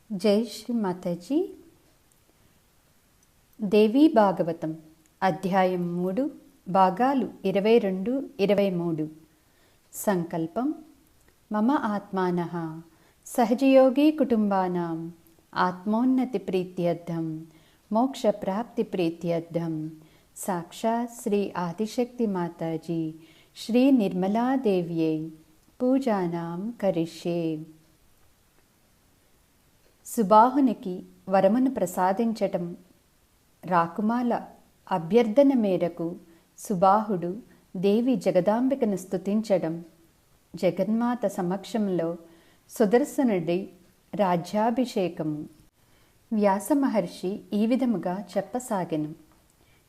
జై శ్రీ మాతాజీ. దేవీ భాగవతం అధ్యాయం 3 భాగాలు 22-23. సంకల్పం. మమ ఆత్మానః సహజయోగి కుటుంబానాం ఆత్మోన్నతి ప్రీత్యర్థం మోక్ష ప్రాప్తి ప్రీత్యర్థం సాక్షాత్ శ్రీ ఆదిశక్తి మాతాజీ శ్రీ నిర్మలాదేవ్యై పూజానాం కరిష్యే. సుబాహునికి వరమును ప్రసాదించటం. రాకుమాల అభ్యర్థన మేరకు సుబాహుడు దేవి జగదాంబికను స్తుతించడం. జగన్మాత సమక్షంలో సుదర్శనుడి రాజ్యాభిషేకము. వ్యాస మహర్షి ఈ విధముగా చెప్పసాగెను.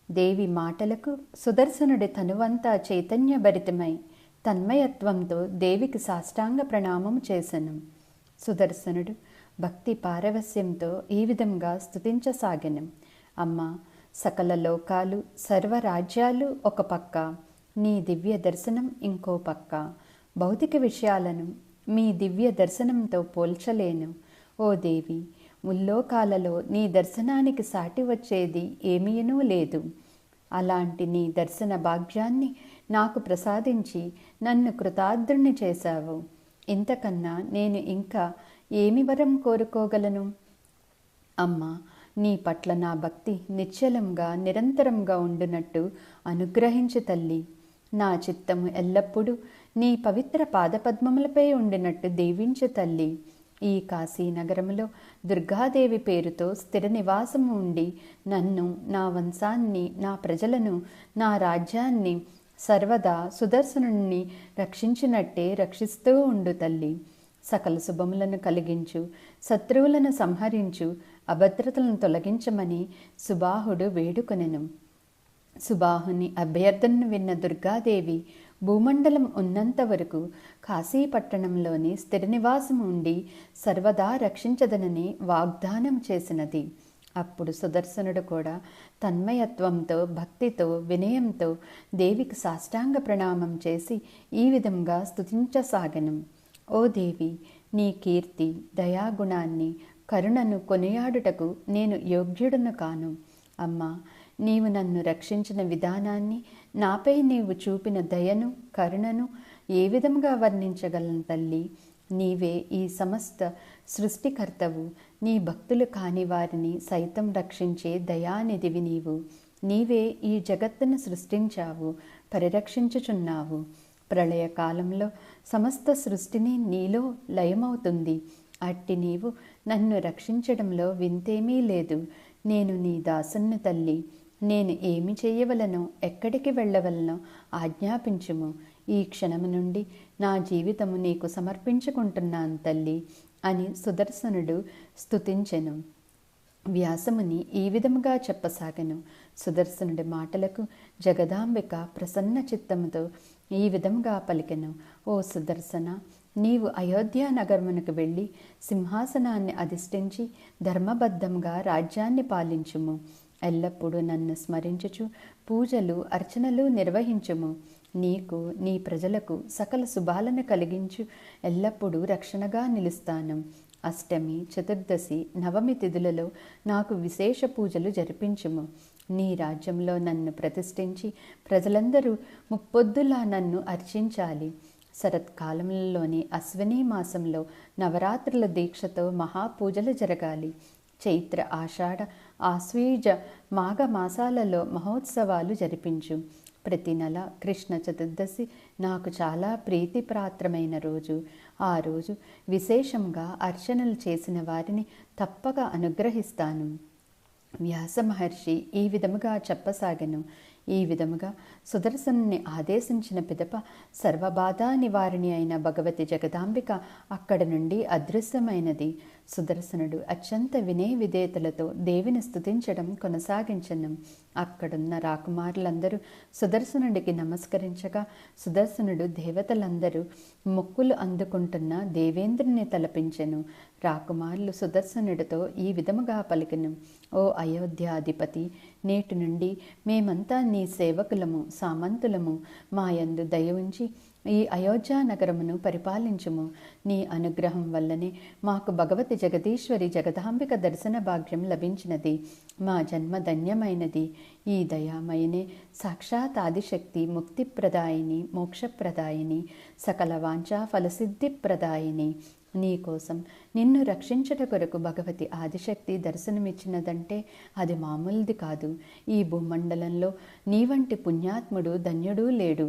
దేవి మాటలకు సుదర్శనుడి తనువంతా చైతన్యభరితమై తన్మయత్వంతో దేవికి సాష్టాంగ ప్రణామము చేసెను. సుదర్శనుడు భక్తి పారవస్యంతో ఈ విధంగా స్తుతించసాగెను. అమ్మ, సకల లోకాలు సర్వరాజ్యాలు ఒక పక్క, నీ దివ్య దర్శనం ఇంకో పక్క. భౌతిక విషయాలను మీ దివ్య దర్శనంతో పోల్చలేను. ఓ దేవి, ముల్లోకాలలో నీ దర్శనానికి సాటి వచ్చేది ఏమీనూ లేదు. అలాంటి నీ దర్శన భాగ్యాన్ని నాకు ప్రసాదించి నన్ను కృతార్థుణ్ణి చేశావు. ఇంతకన్నా నేను ఇంకా ఏమి వరం కోరుకోగలను? అమ్మా, నీ పట్ల నా భక్తి నిశ్చలంగా నిరంతరంగా ఉండునట్టు అనుగ్రహించు తల్లి. నా చిత్తము ఎల్లప్పుడూ నీ పవిత్ర పాదపద్మములపై ఉండినట్టు దీవించు తల్లి. ఈ కాశీనగరములో దుర్గాదేవి పేరుతో స్థిర నివాసము ఉండి నన్ను, నా వంశాన్ని, నా ప్రజలను, నా రాజ్యాన్ని సర్వదా సుదర్శనుణ్ణి రక్షించినట్టే రక్షిస్తూ ఉండు తల్లి. సకల శుభములను కలిగించు, శత్రువులను సంహరించు, అభద్రతలను తొలగించమని సుబాహుడు వేడుకొనెను. సుబాహుని అభ్యర్థనను విన్న దుర్గాదేవి భూమండలం ఉన్నంత వరకు కాశీపట్టణంలోని స్థిర నివాసం ఉండి సర్వదా రక్షించదనని వాగ్దానం చేసినది. అప్పుడు సుదర్శనుడు కూడా తన్మయత్వంతో, భక్తితో, వినయంతో దేవికి సాష్టాంగ ప్రణామం చేసి ఈ విధంగా స్తుతించసాగెను. ఓ దేవి, నీ కీర్తి, దయాగుణాన్ని, కరుణను కొనియాడుటకు నేను యోగ్యుడను కాను. అమ్మా, నీవు నన్ను రక్షించిన విధానాన్ని, నాపై నీవు చూపిన దయను, కరుణను ఏ విధంగా వర్ణించగలను తల్లి? నీవే ఈ సమస్త సృష్టికర్తవు. నీ భక్తులు కాని వారిని సైతం రక్షించే దయానిధివి నీవు. నీవే ఈ జగత్తును సృష్టించావు, పరిరక్షించుచున్నావు. ప్రళయకాలంలో సమస్త సృష్టిని నీలో లయమవుతుంది. అట్టి నీవు నన్ను రక్షించడంలో వింతేమీ లేదు. నేను నీ దాసుని తల్లి. నేను ఏమి చేయవలనో, ఎక్కడికి వెళ్ళవలనో ఆజ్ఞాపించుము. ఈ క్షణము నుండి నా జీవితము నీకు సమర్పించుకుంటున్నాను తల్లి అని సుదర్శనుడు స్తుతించెను. వ్యాసముని ఈ విధముగా చెప్పసాగెను. సుదర్శనుడి మాటలకు జగదాంబిక ప్రసన్న చిత్తముతో ఈ విధంగా పలికెను. ఓ సుదర్శన, నీవు అయోధ్య నగరమునకు వెళ్ళి సింహాసనాన్ని అధిష్ఠించి ధర్మబద్ధంగా రాజ్యాన్ని పాలించుము. ఎల్లప్పుడూ నన్ను స్మరించుచు పూజలు, అర్చనలు నిర్వహించుము. నీకు, నీ ప్రజలకు సకల శుభాలను కలిగించు. ఎల్లప్పుడూ రక్షణగా నిలుస్తాను. అష్టమి, చతుర్దశి, నవమి తిథులలో నాకు విశేష పూజలు జరిపించుము. నీ రాజ్యంలో నన్ను ప్రతిష్ఠించి ప్రజలందరూ ముప్పొద్దులా నన్ను అర్చించాలి. శరత్కాలంలోని అశ్విని మాసంలో నవరాత్రుల దీక్షతో మహాపూజలు జరగాలి. చైత్ర, ఆషాఢ, ఆశ్వీజ, మాఘ మాసాలలో మహోత్సవాలు జరిపించు. ప్రతి నెల కృష్ణ చతుర్దశి నాకు చాలా ప్రీతిపాత్రమైన రోజు. ఆ రోజు విశేషంగా అర్చనలు చేసిన వారిని తప్పక అనుగ్రహిస్తాను. వ్యాస మహర్షి ఈ విధముగా చెప్పసాగెను. ఈ విధముగా సుదర్శనుని ఆదేశించిన పిదప సర్వబాధా నివారిణి అయిన భగవతి జగదాంబిక అక్కడ నుండి అదృశ్యమైనది. సుదర్శనుడు అత్యంత వినయ విధేయతలతో దేవిని స్తుతించడం కొనసాగించను. అక్కడున్న రాకుమారులందరూ సుదర్శనుడికి నమస్కరించగా సుదర్శనుడు దేవతలందరూ మొక్కులు అందుకుంటున్న దేవేంద్రుని తలపించెను. రాకుమారులు సుదర్శనుడితో ఈ విధముగా పలికెను. ఓ అయోధ్యాధిపతి, నేటి నుండి మేమంతా నీ సేవకులము, సామంతులము. మాయందు దయ ఉంచి ఈ అయోధ్య నగరమును పరిపాలించుము. నీ అనుగ్రహం వల్లనే మాకు భగవతి జగదీశ్వరి జగదాంబిక దర్శన భాగ్యం లభించినది. మా జన్మ ధన్యమైనది. ఈ దయామయనే సాక్షాత్ ఆదిశక్తి ముక్తిప్రదాయిని, మోక్షప్రదాయిని, సకల వాంఛా ఫలసిద్ధిప్రదాయిని. నీకోసం నిన్ను రక్షించట కొరకు భగవతి ఆదిశక్తి దర్శనమిచ్చినదంటే అది మామూలుది కాదు. ఈ భూమండలంలో నీ వంటి పుణ్యాత్ముడు ధన్యుడూ లేడు.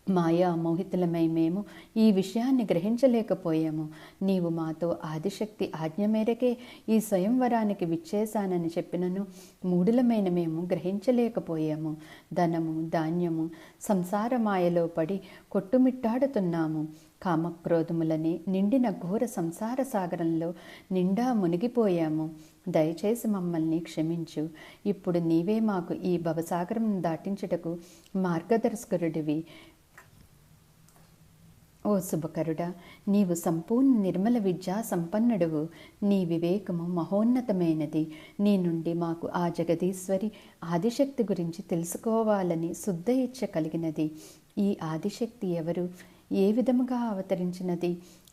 మాయా మోహితులమై మేము ఈ విషయాన్ని గ్రహించలేకపోయాము. నీవు మాతో ఆదిశక్తి ఆజ్ఞ మేరకే ఈ స్వయంవరానికి విచ్చేశానని చెప్పినను మూఢులమైన మేము గ్రహించలేకపోయాము. ధనము, ధాన్యము, సంసార మాయలో పడి కొట్టుమిట్టాడుతున్నాము. కామక్రోధములని నిండిన ఘోర సంసార సాగరంలో నిండా మునిగిపోయాము. దయచేసి మమ్మల్ని క్షమించు. ఇప్పుడు నీవే మాకు ఈ భవసాగరం దాటించుటకు మార్గదర్శకుడివి. ఓ శుభకరుడా, నీవు సంపూర్ణ నిర్మల విద్యా సంపన్నుడువు. నీ వివేకము మహోన్నతమైనది. నీ నుండి మాకు ఆ జగదీశ్వరి ఆదిశక్తి గురించి తెలుసుకోవాలని శుద్ధ ఇచ్చ కలిగినది. ఈ ఆదిశక్తి ఎవరు? ఏ విధముగా అవతరించినది?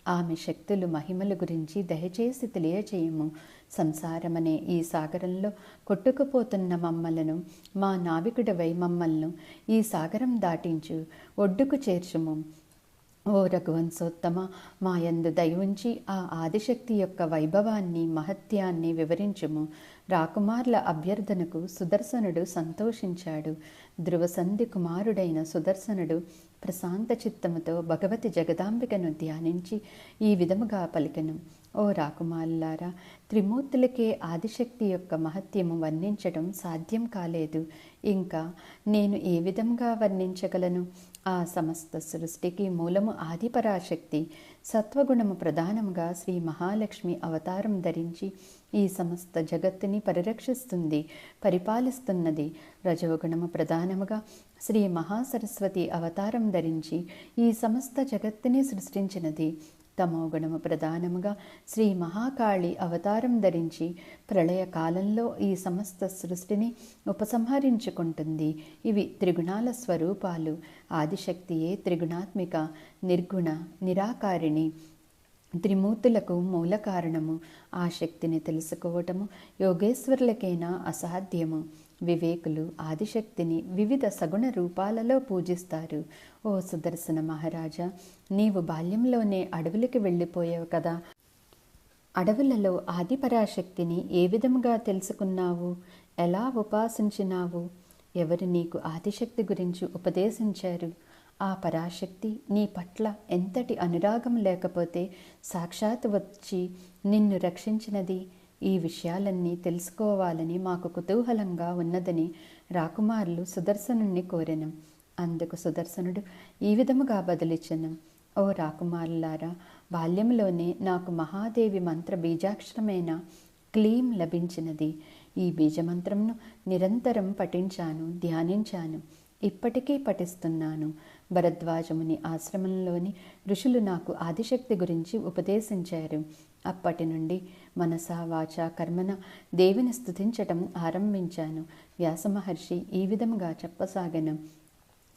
ఆమె శక్తులు మహిమల గురించి దయచేసి తెలియజేయము. సంసారమనే ఈ సాగరంలో కొట్టుకుపోతున్న మమ్మలను మా నావికుడవై మమ్మల్ని ఈ సాగరం దాటించు, ఒడ్డుకు చేర్చుము. ఓ రఘువంశోత్తమ, మాయందు దయవుంచి ఆ ఆదిశక్తి యొక్క వైభవాన్ని, మహత్యాన్ని వివరించుము. రాకుమార్ల అభ్యర్థనకు సుదర్శనుడు సంతోషించాడు. ధ్రువసంధి కుమారుడైన సుదర్శనుడు ప్రశాంత చిత్తముతో భగవతి జగదాంబికను ధ్యానించి ఈ విధముగా పలికెను. ఓ రాకుమారులారా, త్రిమూర్తులకే ఆదిశక్తి యొక్క మహత్యము వర్ణించడం సాధ్యం కాలేదు. ఇంకా నేను ఏ విధంగా వర్ణించగలను? ఆ సమస్త సృష్టికి మూలము ఆదిపరాశక్తి. సత్వగుణము ప్రధానముగా శ్రీ మహాలక్ష్మి అవతారం ధరించి ఈ సమస్త జగత్తుని పరిరక్షిస్తుంది, పరిపాలిస్తున్నది. రజోగుణము ప్రధానముగా శ్రీ మహాసరస్వతి అవతారం ధరించి ఈ సమస్త జగత్తుని సృష్టించినది. తమోగుణము ప్రధానముగా శ్రీ మహాకాళి అవతారం ధరించి ప్రళయ కాలంలో ఈ సమస్త సృష్టిని ఉపసంహరించుకుంటుంది. ఇవి త్రిగుణాల స్వరూపాలు. ఆదిశక్తియే త్రిగుణాత్మిక, నిర్గుణ, నిరాకారిణి, త్రిమూర్తులకు మూల కారణము. ఆ శక్తిని తెలుసుకోవటము యోగేశ్వరులకైనా అసాధ్యము. వివేకులు ఆదిశక్తిని వివిధ సగుణ రూపాలలో పూజిస్తారు. ఓ సుదర్శన మహారాజా, నీవు బాల్యంలోనే అడవులకి వెళ్ళిపోయావు కదా. అడవులలో ఆదిపరాశక్తిని ఏ విధముగా తెలుసుకున్నావు? ఎలా ఉపాసించినావు? ఎవరు నీకు ఆదిశక్తి గురించి ఉపదేశించారు? ఆ పరాశక్తి నీ పట్ల ఎంతటి అనురాగం లేకపోతే సాక్షాత్ వచ్చి నిన్ను రక్షించినది? ఈ విషయాలన్నీ తెలుసుకోవాలని మాకు కుతూహలంగా ఉన్నదని రాకుమారులు సుదర్శనుణ్ణి కోరెను. అందుకు సుదర్శనుడు ఈ విధముగా బదులిచ్చెను. ఓ రాకుమారులారా, బాల్యంలోనే నాకు మహాదేవి మంత్ర బీజాక్షరమైన క్లీం లభించినది. ఈ బీజమంత్రంను నిరంతరం పఠించాను, ధ్యానించాను. ఇప్పటికీ పఠిస్తున్నాను. భరద్వాజముని ఆశ్రమంలోని ఋషులు నాకు ఆదిశక్తి గురించి ఉపదేశించారు. అప్పటి నుండి మనసా వాచా కర్మన దేవిని స్తుతించటం ఆరంభించాను. వ్యాసమహర్షి ఈ విధముగా చెప్పసాగెను.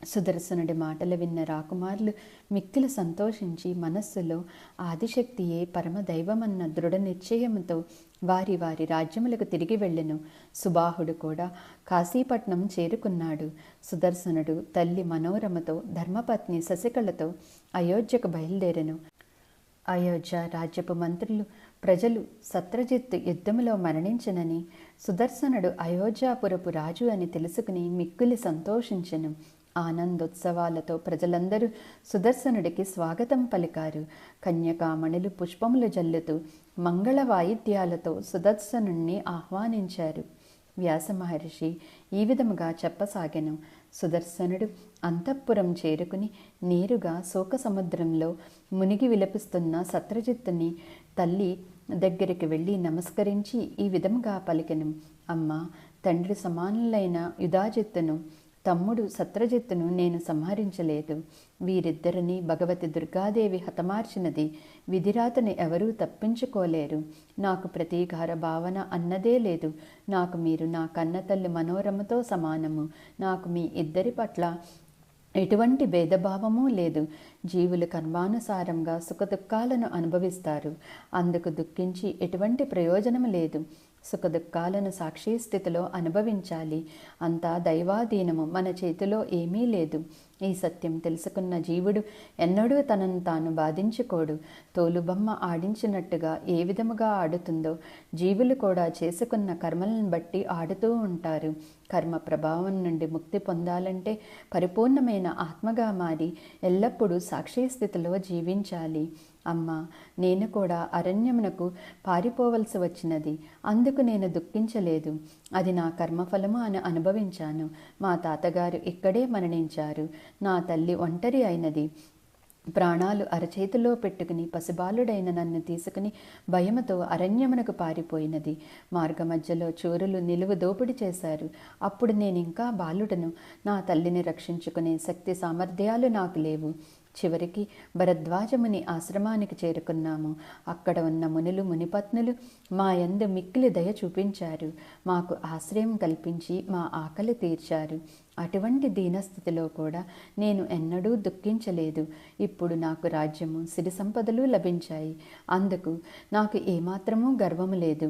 సుదర్శనుడి మాటలు విన్న రాకుమారులు మిక్కిలి సంతోషించి మనస్సులో ఆదిశక్తియే పరమదైవమన్న దృఢ నిశ్చయముతో వారి వారి రాజ్యములకు తిరిగి వెళ్ళెను. సుబాహుడు కూడా కాశీపట్నం చేరుకున్నాడు. సుదర్శనుడు తల్లి మనోరమతో, ధర్మపత్ని శశికళతో అయోధ్యకు బయలుదేరెను. అయోధ్య రాజ్యపు మంత్రులు, ప్రజలు సత్రజిత్తు యుద్ధములో మరణించనని, సుదర్శనుడు అయోధ్యాపురపు రాజు అని తెలుసుకుని మిక్కిలి సంతోషించెను. ఆనందోత్సవాలతో ప్రజలందరూ సుదర్శనుడికి స్వాగతం పలికారు. కన్యకామణులు పుష్పములు జల్లుతూ మంగళ వాయిద్యాలతో సుదర్శనుణ్ణి ఆహ్వానించారు. వ్యాస మహర్షి ఈ విధముగా చెప్పసాగెను. సుదర్శనుడు అంతఃపురం చేరుకుని నేరుగా శోక సముద్రంలో మునిగి విలపిస్తున్న సత్రజిత్తుని తల్లి దగ్గరికి వెళ్ళి నమస్కరించి ఈ విధముగా పలికెను. అమ్మ, తండ్రి సమానులైన యుధాజిత్తును, తమ్ముడు సత్రజిత్తును నేను సంహరించలేదు. వీరిద్దరిని భగవతి దుర్గాదేవి హతమార్చినది. విధిరాతని ఎవరూ తప్పించుకోలేరు. నాకు ప్రతీకార భావన అన్నదే లేదు. నాకు మీరు నా కన్నతల్లి మనోరమతో సమానము. నాకు మీ ఇద్దరి పట్ల ఎటువంటి భేదభావము లేదు. జీవులు కర్మానుసారంగా సుఖదుఖాలను అనుభవిస్తారు. అందుకు దుఃఖించి ఎటువంటి ప్రయోజనం లేదు. సుఖదుఖాలను సాక్షి స్థితిలో అనుభవించాలి. అంతా దైవాధీనము, మన చేతిలో ఏమీ లేదు. ఈ సత్యం తెలుసుకున్న జీవుడు ఎన్నడూ తనను తాను బాధించుకోడు. తోలుబొమ్మ ఆడించినట్టుగా ఏ విధముగా ఆడుతుందో జీవులు కూడా చేసుకున్న కర్మలను బట్టి ఆడుతూ ఉంటారు. కర్మ ప్రభావం నుండి ముక్తి పొందాలంటే పరిపూర్ణమైన ఆత్మగా మారి ఎల్లప్పుడూ సాక్షి స్థితిలో జీవించాలి. అమ్మా, నేను కూడా అరణ్యమునకు పారిపోవలసి వచ్చినది. అందుకు నేను దుఃఖించలేదు. అది నా కర్మఫలము అని అనుభవించాను. మా తాతగారు ఇక్కడే మరణించారు. నా తల్లి ఒంటరి అయినది. ప్రాణాలు అరచేతిలో పెట్టుకుని పసిబాలుడైన నన్ను తీసుకుని భయముతో అరణ్యమునకు పారిపోయినది. మార్గ మధ్యలో చోరులు నిలువు దోపిడి చేశారు. అప్పుడు నేనింకా బాలుడను. నా తల్లిని రక్షించుకునే శక్తి సామర్థ్యాలు నాకు లేవు. చివరికి భరద్వాజముని ఆశ్రమానికి చేరుకున్నాము. అక్కడ ఉన్న మునులు మునిపత్నులు మా యందు మిక్కిలి దయ చూపించారు. మాకు ఆశ్రయం కల్పించి మా ఆకలి తీర్చారు. అటువంటి దీనస్థితిలో కూడా నేను ఎన్నడూ దుఃఖించలేదు. ఇప్పుడు నాకు రాజ్యము, సిరి సంపదలు లభించాయి. అందుకు నాకు ఏమాత్రమూ గర్వము లేదు.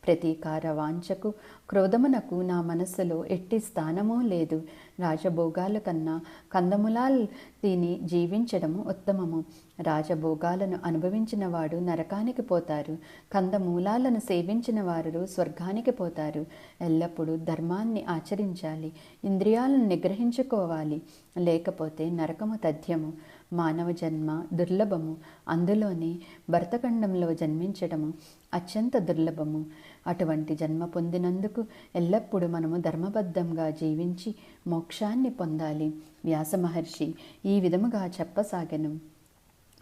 ప్రతీకార వాంఛకు, క్రోధమునకు నా మనస్సులో ఎట్టి స్థానమూ లేదు. రాజభోగాల కన్నా కందమూలాలు తిని జీవించడము ఉత్తమము. రాజభోగాలను అనుభవించిన వాడు నరకానికి పోతారు. కందమూలాలను సేవించిన వారు స్వర్గానికి పోతారు. ఎల్లప్పుడూ ధర్మాన్ని ఆచరించాలి. ఇంద్రియాలను నిగ్రహించుకోవాలి. లేకపోతే నరకము తథ్యము. మానవ జన్మ దుర్లభము. అందులోని భరతఖండంలో జన్మించడము అత్యంత దుర్లభము. అటువంటి జన్మ పొందినందుకు ఎల్లప్పుడూ మనము ధర్మబద్ధంగా జీవించి మోక్షాన్ని పొందాలి. వ్యాస మహర్షి ఈ విధముగా చెప్పసాగెను.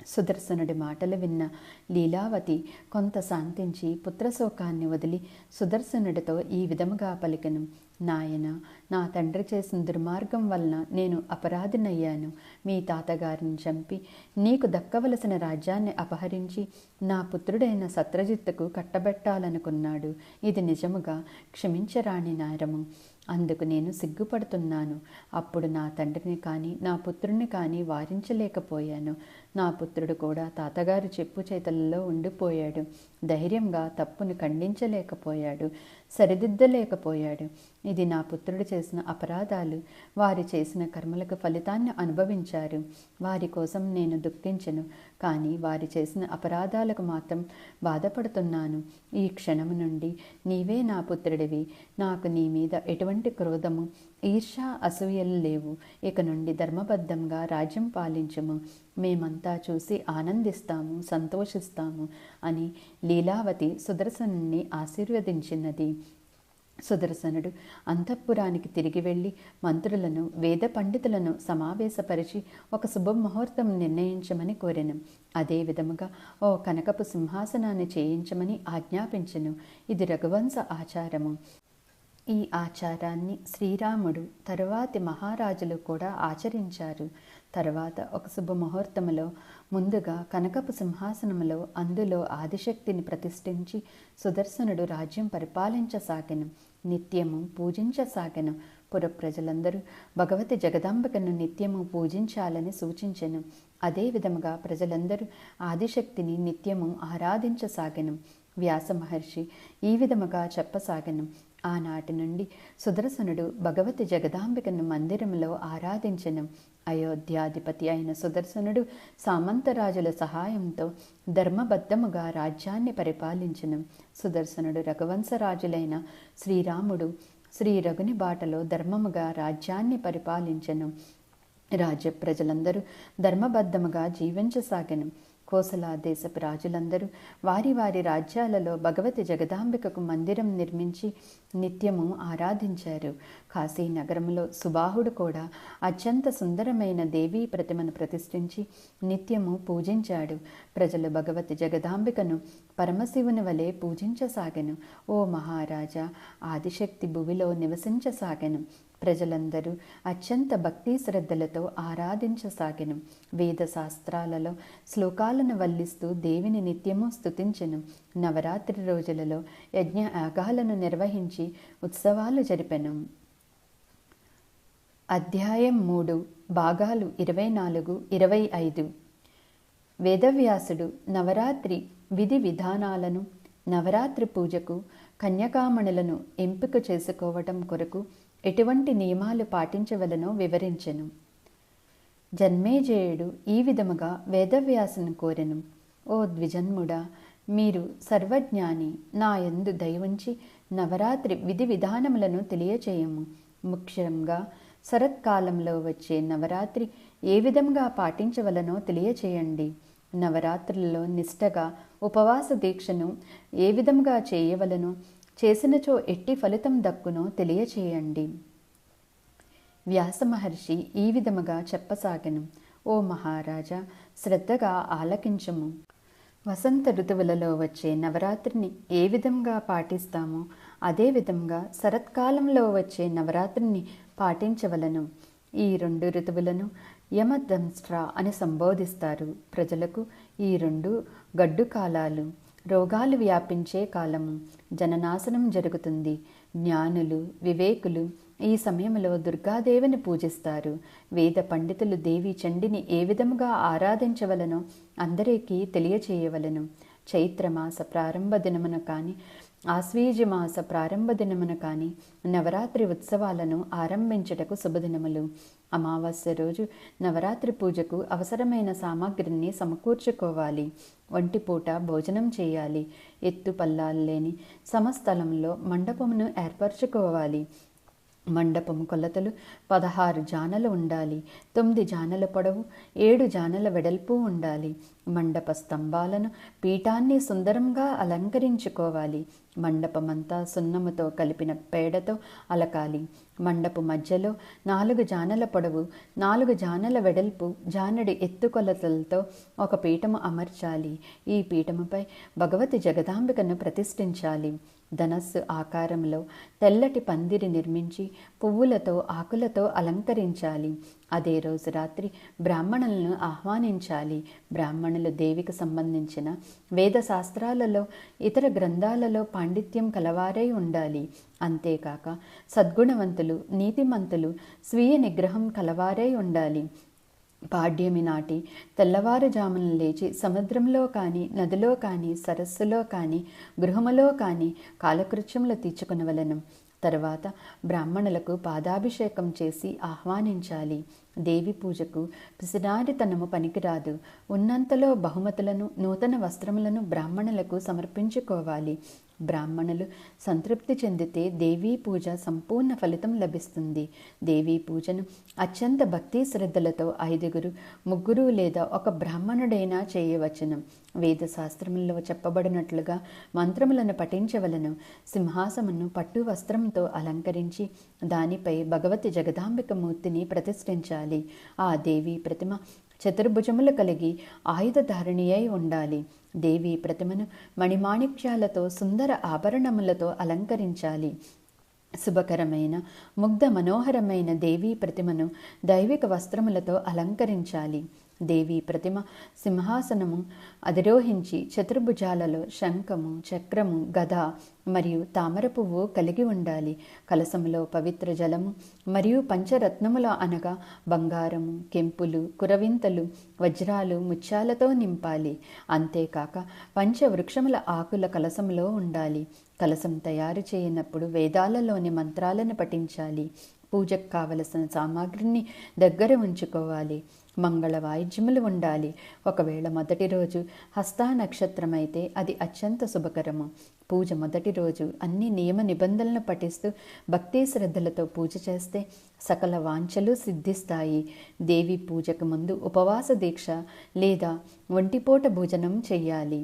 సుదర్శనుడి మాటలు విన్న లీలావతి కొంత శాంతించి పుత్రశోకాన్ని వదిలి సుదర్శనుడితో ఈ విధముగా పలికెను. నాయన, నా తండ్రి చేసిన దుర్మార్గం వలన నేను అపరాధినయ్యాను. మీ తాతగారిని చంపి నీకు దక్కవలసిన రాజ్యాన్ని అపహరించి నా పుత్రుడైన సత్రజిత్తుకు కట్టబెట్టాలనుకున్నాడు. ఇది నిజముగా క్షమించరాని నేరము. అందుకు నేను సిగ్గుపడుతున్నాను. అప్పుడు నా తండ్రిని కానీ నా పుత్రుని కానీ వారించలేకపోయాను. నా పుత్రుడు కూడా తాతగారు చెప్పు చేతలలో ఉండిపోయాడు. ధైర్యంగా తప్పును ఖండించలేకపోయాడు, సరిదిద్దలేకపోయాడు. ఇది నా పుత్రుడు చేసిన అపరాధాలు. వారి చేసిన కర్మలకు ఫలితాన్ని అనుభవించారు. వారి కోసం నేను దుఃఖించను, కానీ వారి చేసిన అపరాధాలకు మాత్రం బాధపడుతున్నాను. ఈ క్షణము నుండి నీవే నా పుత్రుడివి. నాకు నీ మీద ఎటువంటి క్రోధము, ఈర్ష, అసూయలు లేవు. ఇక నుండి ధర్మబద్ధంగా రాజ్యం పాలించుము. మేమంతా చూసి ఆనందిస్తాము, సంతోషిస్తాము అని లీలావతి సుదర్శనుని ఆశీర్వదించినది. సుదర్శనుడు అంతఃపురానికి తిరిగి వెళ్ళి మంత్రులను, వేద పండితులను సమావేశపరిచి ఒక శుభముహూర్తం నిర్ణయించమని కోరెను. అదే విధముగా ఓ కనకపు సింహాసనాన్ని చేయించమని ఆజ్ఞాపించెను. ఇది రఘువంశ ఆచారము. ఈ ఆచారాన్ని శ్రీరాముడు తరువాతి మహారాజులు కూడా ఆచరించారు. తర్వాత ఒక శుభముహూర్తములో ముందుగా కనకపు సింహాసనములో అందులో ఆదిశక్తిని ప్రతిష్ఠించి సుదర్శనుడు రాజ్యం పరిపాలించసాగెను. నిత్యము పూజించసాగెను. పుర ప్రజలందరూ భగవతి జగదాంబికను నిత్యము పూజించాలని సూచించెను. అదే విధముగా ప్రజలందరూ ఆదిశక్తిని నిత్యము ఆరాధించసాగెను. వ్యాస మహర్షి ఈ విధముగా చెప్పసాగెను. ఆనాటి నుండి సుదర్శనుడు భగవతి జగదాంబికను మందిరంలో ఆరాధించెను. అయోధ్యాధిపతి అయిన సుదర్శనుడు సామంతరాజుల సహాయంతో ధర్మబద్ధముగా రాజ్యాన్ని పరిపాలించెను. సుదర్శనుడు రఘువంశరాజులైన శ్రీరాముడు శ్రీ రఘుని బాటలో ధర్మముగా రాజ్యాన్ని పరిపాలించెను. రాజ్య ప్రజలందరూ ధర్మబద్ధముగా జీవించసాగెను. కోసల దేశపు రాజులందరూ వారి వారి రాజ్యాలలో భగవతి జగదాంబికకు మందిరం నిర్మించి నిత్యము ఆరాధించారు. కాశీ నగరంలో సుబాహుడు కూడా అత్యంత సుందరమైన దేవీ ప్రతిమను ప్రతిష్ఠించి నిత్యము పూజించాడు. ప్రజలు భగవతి జగదాంబికను పరమశివుని వలె పూజించసాగెను. ఓ మహారాజా, ఆదిశక్తి భువిలో నివసించసాగెను. ప్రజలందరూ అత్యంత భక్తి శ్రద్ధలతో ఆరాధించసాగెను. వేద శాస్త్రాలలో శ్లోకాలను వల్లిస్తూ దేవిని నిత్యము స్తుతించెను. నవరాత్రి రోజులలో యజ్ఞ యాగాలను నిర్వహించి ఉత్సవాలు జరిపెను. అధ్యాయం 3. భాగాలు 24, 25. వేదవ్యాసుడు నవరాత్రి విధి విధానాలను, నవరాత్రి పూజకు కన్యకామణులను ఎంపిక చేసుకోవటం కొరకు ఎటువంటి నియమాలు పాటించవలనో వివరించెను. జన్మేజయుడు ఈ విధముగా వేదవ్యాసును కోరెను. ఓ ద్విజన్ముడా, మీరు సర్వజ్ఞాని, నా యందు దయవుంచి నవరాత్రి విధి విధానములను తెలియచేయము. ముఖ్యంగా శరత్కాలంలో వచ్చే నవరాత్రి ఏ విధంగా పాటించవలనో తెలియచేయండి. నవరాత్రులలో నిష్టగా ఉపవాస దీక్షను ఏ విధంగా చేయవలనో, చేసినచో ఎట్టి ఫలితం దక్కునో తెలియచేయండి. వ్యాస మహర్షి ఈ విధముగా చెప్పసాగెను. ఓ మహారాజా, శ్రద్ధగా ఆలకించుము. వసంత ఋతువులలో వచ్చే నవరాత్రిని ఏ విధంగా పాటిస్తామో అదే విధంగా శరత్కాలంలో వచ్చే నవరాత్రిని పాటించవలను. ఈ 2 ఋతువులను యమదంష్ట్ర అని సంబోధిస్తారు. ప్రజలకు ఈ 2 గడ్డు కాలాలు. రోగాలు వ్యాపించే కాలము. జననాశనం జరుగుతుంది. జ్ఞానులు, వివేకులు ఈ సమయంలో దుర్గాదేవిని పూజిస్తారు. వేద పండితులు దేవి చండిని ఏ విధముగా ఆరాధించవలనో అందరికీ తెలియచేయవలను. చైత్రమాస ప్రారంభ దినమున కానీ, ఆశ్వీజ మాస ప్రారంభ దినమున కానీ నవరాత్రి ఉత్సవాలను ఆరంభించుటకు శుభదినములు. అమావాస్య రోజు నవరాత్రి పూజకు అవసరమైన సామాగ్రిని సమకూర్చుకోవాలి. ఒంటిపూట భోజనం చేయాలి. ఎత్తు పల్లాలు లేని సమస్థలంలో మండపమును ఏర్పరచుకోవాలి. మండపము కొలతలు 16 జానలు ఉండాలి. 9 జానల పొడవు, 7 జానల వెడల్పు ఉండాలి. మండప స్తంభాలను, పీఠాన్ని సుందరంగా అలంకరించుకోవాలి. మండపమంతా సున్నముతో కలిపిన పేడతో అలకాలి. మండపు మధ్యలో 4 జానల పొడవు, 4 జానల వెడల్పు, జానడి ఎత్తుకొలతలతో ఒక పీఠము అమర్చాలి. ఈ పీఠముపై భగవతి జగదాంబికను ప్రతిష్ఠించాలి. ధనస్సు ఆకారంలో తెల్లటి పందిరి నిర్మించి పువ్వులతో, ఆకులతో అలంకరించాలి. అదే రోజు రాత్రి బ్రాహ్మణులను ఆహ్వానించాలి. బ్రాహ్మణులు దేవికి సంబంధించిన వేద శాస్త్రాలలో, ఇతర గ్రంథాలలో పాండిత్యం కలవారై ఉండాలి. అంతేకాక సద్గుణవంతులు, నీతిమంతులు, స్వీయ నిగ్రహం కలవారై ఉండాలి. పాడ్యమి నాటి తెల్లవారుజామున లేచి సముద్రంలో కానీ, నదిలో కానీ, సరస్సులో కానీ, గృహములో కానీ కాలకృత్యములు తీర్చుకునవలెను. తర్వాత బ్రాహ్మణులకు పాదాభిషేకం చేసి ఆహ్వానించాలి. దేవి పూజకు పిసినారితనము పనికిరాదు. ఉన్నంతలో బహుమతులను, నూతన వస్త్రములను బ్రాహ్మణులకు సమర్పించుకోవాలి. బ్రాహ్మణులు సంతృప్తి చెందితే దేవీ పూజ సంపూర్ణ ఫలితం లభిస్తుంది. దేవీ పూజను అత్యంత భక్తి శ్రద్ధలతో 5, 3 లేదా ఒక బ్రాహ్మణుడైనా చేయవచ్చును. వేద శాస్త్రములలో చెప్పబడినట్లుగా మంత్రములను పఠించవలను. సింహాసమును పట్టు వస్త్రంతో అలంకరించి దానిపై భగవతి జగదాంబిక మూర్తిని ప్రతిష్ఠించాలి. ఆ దేవీ ప్రతిమ చతుర్భుజములు కలిగి ఆయుధధారిణి అయి ఉండాలి. దేవీ ప్రతిమను మణిమాణిక్యాలతో, సుందర ఆభరణములతో అలంకరించాలి. శుభకరమైన, ముగ్ధ మనోహరమైన దేవీ ప్రతిమను దైవిక వస్త్రములతో అలంకరించాలి. దేవీ ప్రతిమ సింహాసనము అధిరోహించి చతుర్భుజాలలో శంఖము, చక్రము, గద మరియు తామర పువ్వు కలిగి ఉండాలి. కలసములో పవిత్ర జలము మరియు పంచరత్నముల అనగా బంగారము, కెంపులు, కురవింతలు, వజ్రాలు, ముత్యాలతో నింపాలి. అంతేకాక పంచవృక్షముల ఆకుల కలసంలో ఉండాలి. కలసం తయారు చేయనప్పుడు వేదాలలోని మంత్రాలను పఠించాలి. పూజకు కావలసిన సామాగ్రిని దగ్గర ఉంచుకోవాలి. మంగళ వాయిద్యములు ఉండాలి. ఒకవేళ మొదటి రోజు హస్తా నక్షత్రం అయితే అది అత్యంత శుభకరము. పూజ మొదటి రోజు అన్ని నియమ నిబంధనలను పఠిస్తూ భక్తి శ్రద్ధలతో పూజ చేస్తే సకల వాంఛలు సిద్ధిస్తాయి. దేవి పూజకు ముందు ఉపవాస దీక్ష లేదా ఒంటిపూట భోజనం చెయ్యాలి.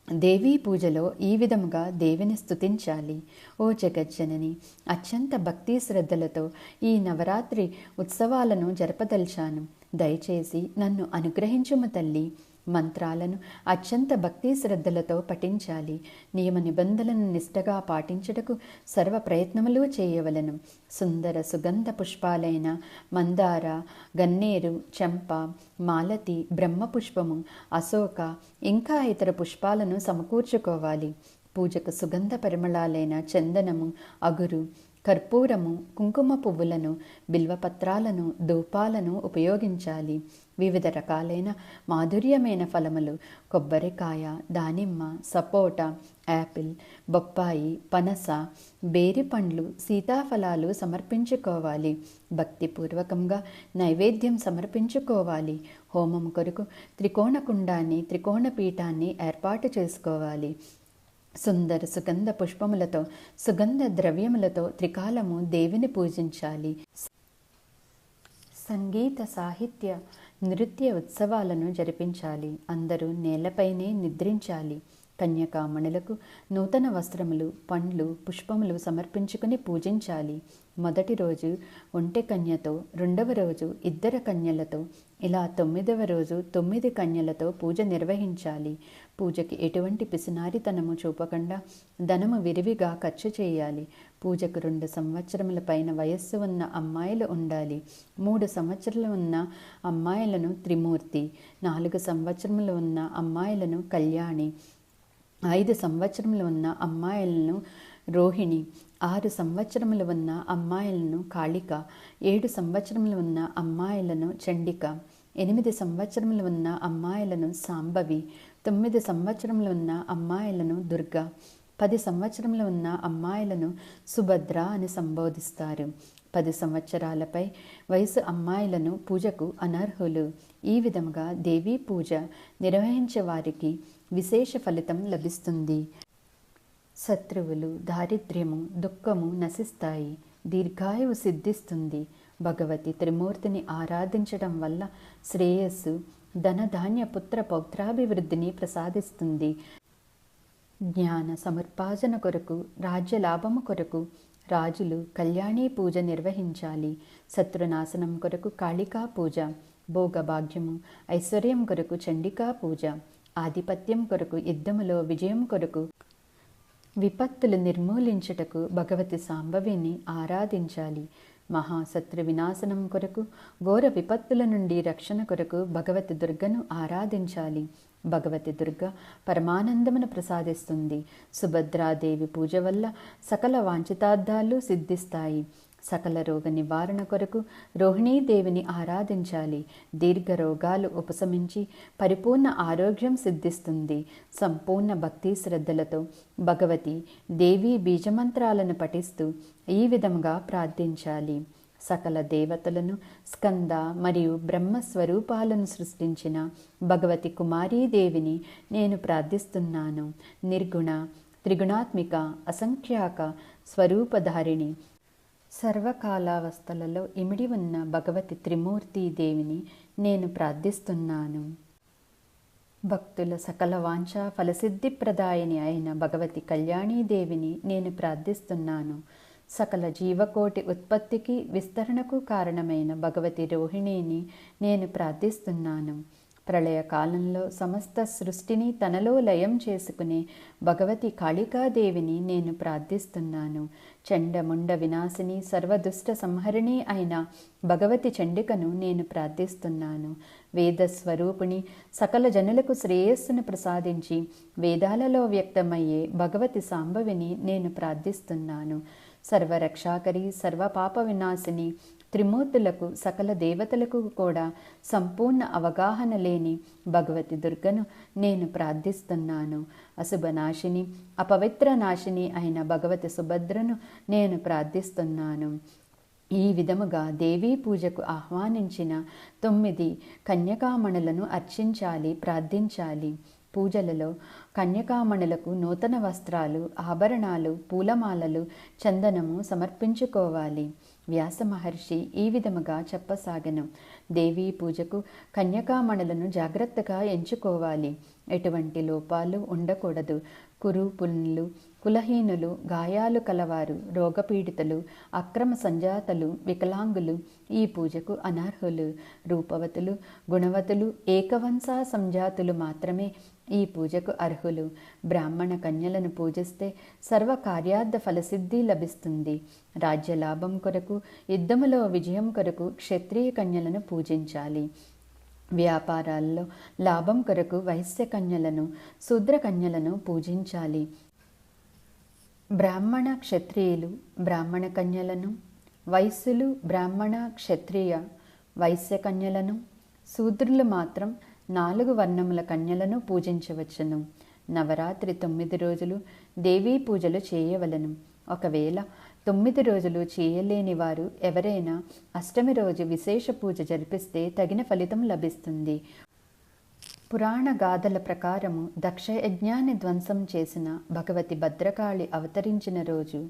దేవీ పూజలో ఈ విధముగా దేవిని స్తుతించాలి. ఓ జగజ్జనని, అత్యంత భక్తి శ్రద్ధలతో ఈ నవరాత్రి ఉత్సవాలను జరపదలిచాను. దయచేసి నన్ను అనుగ్రహించుము తల్లి. మంత్రాలను అత్యంత భక్తి శ్రద్ధలతో పఠించాలి. నియమ నిబంధనలను నిష్టగా పాటించుటకు సర్వ ప్రయత్నములు చేయవలెను. సుందర సుగంధ పుష్పాలైన మందార, గన్నేరు, చంప, మాలతి, బ్రహ్మపుష్పము, అశోక ఇంకా ఇతర పుష్పాలను సమకూర్చుకోవాలి. పూజకు సుగంధ పరిమళాలైన చందనము, అగురు, కర్పూరము, కుంకుమ పువ్వులను, బిల్వపత్రాలను, ధూపాలను ఉపయోగించాలి. వివిధ రకాలైన మాధుర్యమైన ఫలములు, కొబ్బరికాయ, దానిమ్మ, సపోటా, యాపిల్, బొప్పాయి, పనస, బేరి పండ్లు, సీతాఫలాలు సమర్పించుకోవాలి. భక్తిపూర్వకంగా నైవేద్యం సమర్పించుకోవాలి. హోమం కొరకు త్రికోణ కుండాన్ని, త్రికోణ పీఠాన్ని ఏర్పాటు చేసుకోవాలి. సుందర సుగంధ పుష్పములతో, సుగంధ ద్రవ్యములతో త్రికాలము దేవిని పూజించాలి. సంగీత, సాహిత్య, నృత్య ఉత్సవాలను జరిపించాలి. అందరూ నేలపైనే నిద్రించాలి. కన్యకామణులకు నూతన వస్త్రములు, పండ్లు, పుష్పములు సమర్పించుకుని పూజించాలి. మొదటి రోజు ఒంటె కన్యతో, రెండవ రోజు ఇద్దరు కన్యలతో, ఇలా 9వ రోజు 9 కన్యలతో పూజ నిర్వహించాలి. పూజకి ఎటువంటి పిసినారితనము చూపకుండా ధనము విరివిగా ఖర్చు చేయాలి. పూజకు 2 సంవత్సరముల పైన వయస్సు ఉన్న అమ్మాయిలు ఉండాలి. 3 సంవత్సరాలు ఉన్న అమ్మాయిలను త్రిమూర్తి, 4 సంవత్సరములు ఉన్న అమ్మాయిలను కళ్యాణి, 5 సంవత్సరములు ఉన్న అమ్మాయిలను రోహిణి, 6 సంవత్సరములు ఉన్న అమ్మాయిలను కాళిక, 7 సంవత్సరములు ఉన్న అమ్మాయిలను చండిక, 8 సంవత్సరములు ఉన్న అమ్మాయిలను సాంబవి, 9 సంవత్సరములు ఉన్న అమ్మాయిలను దుర్గా, 10 సంవత్సరములు ఉన్న అమ్మాయిలను సుభద్ర అని సంబోధిస్తారు. 10 సంవత్సరాలపై వయసు అమ్మాయిలను పూజకు అనర్హులు. ఈ విధముగా దేవీ పూజ నిర్వహించే వారికి విశేష ఫలితం లభిస్తుంది. శత్రువులు, దారిద్ర్యము, దుఃఖము నశిస్తాయి. దీర్ఘాయువు సిద్ధిస్తుంది. భగవతి త్రిమూర్తిని ఆరాధించడం వల్ల శ్రేయస్సు, ధనధాన్య, పుత్ర పౌత్రాభివృద్ధిని ప్రసాదిస్తుంది. జ్ఞాన సముపార్జన కొరకు, రాజ్యలాభము కొరకు రాజులు కళ్యాణీ పూజ నిర్వహించాలి. శత్రునాశనం కొరకు కాళికా పూజ, భోగభాగ్యము, ఐశ్వర్యం కొరకు చండికా పూజ, ఆధిపత్యం కొరకు, యుద్ధములో విజయం కొరకు, విపత్తులు నిర్మూలించుటకు భగవతి సాంబవిని ఆరాధించాలి. మహాశత్రు వినాశనం కొరకు, ఘోర విపత్తుల నుండి రక్షణ కొరకు భగవతి దుర్గను ఆరాధించాలి. భగవతి దుర్గ పరమానందమును ప్రసాదిస్తుంది. సుభద్రాదేవి పూజ వల్ల సకల వాంఛితార్థాలు సిద్ధిస్తాయి. సకల రోగ నివారణ కొరకు రోహిణీదేవిని ఆరాధించాలి. దీర్ఘ రోగాలు ఉపశమించి పరిపూర్ణ ఆరోగ్యం సిద్ధిస్తుంది. సంపూర్ణ భక్తి శ్రద్ధలతో భగవతి దేవీ బీజమంత్రాలను పఠిస్తూ ఈ విధంగా ప్రార్థించాలి. సకల దేవతలను, స్కంద మరియు బ్రహ్మస్వరూపాలను సృష్టించిన భగవతి కుమారీదేవిని నేను ప్రార్థిస్తున్నాను. నిర్గుణ, త్రిగుణాత్మిక, అసంఖ్యాక స్వరూపధారిణి, సర్వకాలావస్థలలో ఇమిడి ఉన్న భగవతి త్రిమూర్తి దేవిని నేను ప్రార్థిస్తున్నాను. భక్తుల సకల వాంఛ ఫలసిద్ధిప్రదాయిని అయిన భగవతి కళ్యాణీదేవిని నేను ప్రార్థిస్తున్నాను. సకల జీవకోటి ఉత్పత్తికి, విస్తరణకు కారణమైన భగవతి రోహిణిని నేను ప్రార్థిస్తున్నాను. ప్రళయ కాలంలో సమస్త సృష్టిని తనలో లయం చేసుకునే భగవతి కాళికాదేవిని నేను ప్రార్థిస్తున్నాను. చండముండ వినాశిని, సర్వదుష్ట సంహరిణి అయిన భగవతి చండికను నేను ప్రార్థిస్తున్నాను. వేదస్వరూపిణి, సకల జనులకు శ్రేయస్సును ప్రసాదించి వేదాలలో వ్యక్తమయ్యే భగవతి సాంబవిని నేను ప్రార్థిస్తున్నాను. సర్వరక్షాకరి, సర్వపాప వినాశిని, త్రిమూర్తులకు, సకల దేవతలకు కూడా సంపూర్ణ అవగాహన లేని భగవతి దుర్గను నేను ప్రార్థిస్తున్నాను. అశుభనాశిని, అపవిత్ర నాశిని అయిన భగవతి సుభద్రను నేను ప్రార్థిస్తున్నాను. ఈ విధముగా దేవీ పూజకు ఆహ్వానించిన 9 కన్యకామణులను అర్చించాలి, ప్రార్థించాలి. పూజలలో కన్యకామణులకు నూతన వస్త్రాలు, ఆభరణాలు, పూలమాలలు, చందనము సమర్పించుకోవాలి. వ్యాస మహర్షి ఈ విధముగా చెప్పసాగెను. దేవీ పూజకు కన్యకామణులను జాగ్రత్తగా ఎంచుకోవాలి. ఎటువంటి లోపాలు ఉండకూడదు. కురూపులు, కులహీనులు, గాయాలు కలవారు, రోగపీడితులు, అక్రమ సంజాతలు, వికలాంగులు ఈ పూజకు అనర్హులు. రూపవతులు, గుణవతులు, ఏకవంశా సంజాతులు మాత్రమే ఈ పూజకు అర్హులు. బ్రాహ్మణ కన్యలను పూజిస్తే సర్వ కార్యార్థ ఫలసిద్ధి లభిస్తుంది. రాజ్యలాభం కొరకు, యుద్ధములో విజయం కొరకు క్షత్రియ కన్యలను పూజించాలి. వ్యాపారాల్లో లాభం కొరకు వైశ్య కన్యలను, శూద్ర కన్యలను పూజించాలి. బ్రాహ్మణ క్షత్రియులు బ్రాహ్మణ కన్యలను, వైశ్యులు బ్రాహ్మణ క్షత్రియ వైశ్య కన్యలను, శూద్రులు మాత్రం 4 వర్ణముల కన్యలను పూజించవచ్చును. నవరాత్రి 9 రోజులు దేవీ పూజలు చేయవలను. ఒకవేళ 9 రోజులు చేయలేని వారు ఎవరైనా అష్టమి రోజు విశేష పూజ జరిపిస్తే తగిన ఫలితం లభిస్తుంది. పురాణ గాథల ప్రకారము దక్షయజ్ఞాన్ని ధ్వంసం చేసిన భగవతి భద్రకాళి అవతరించిన రోజు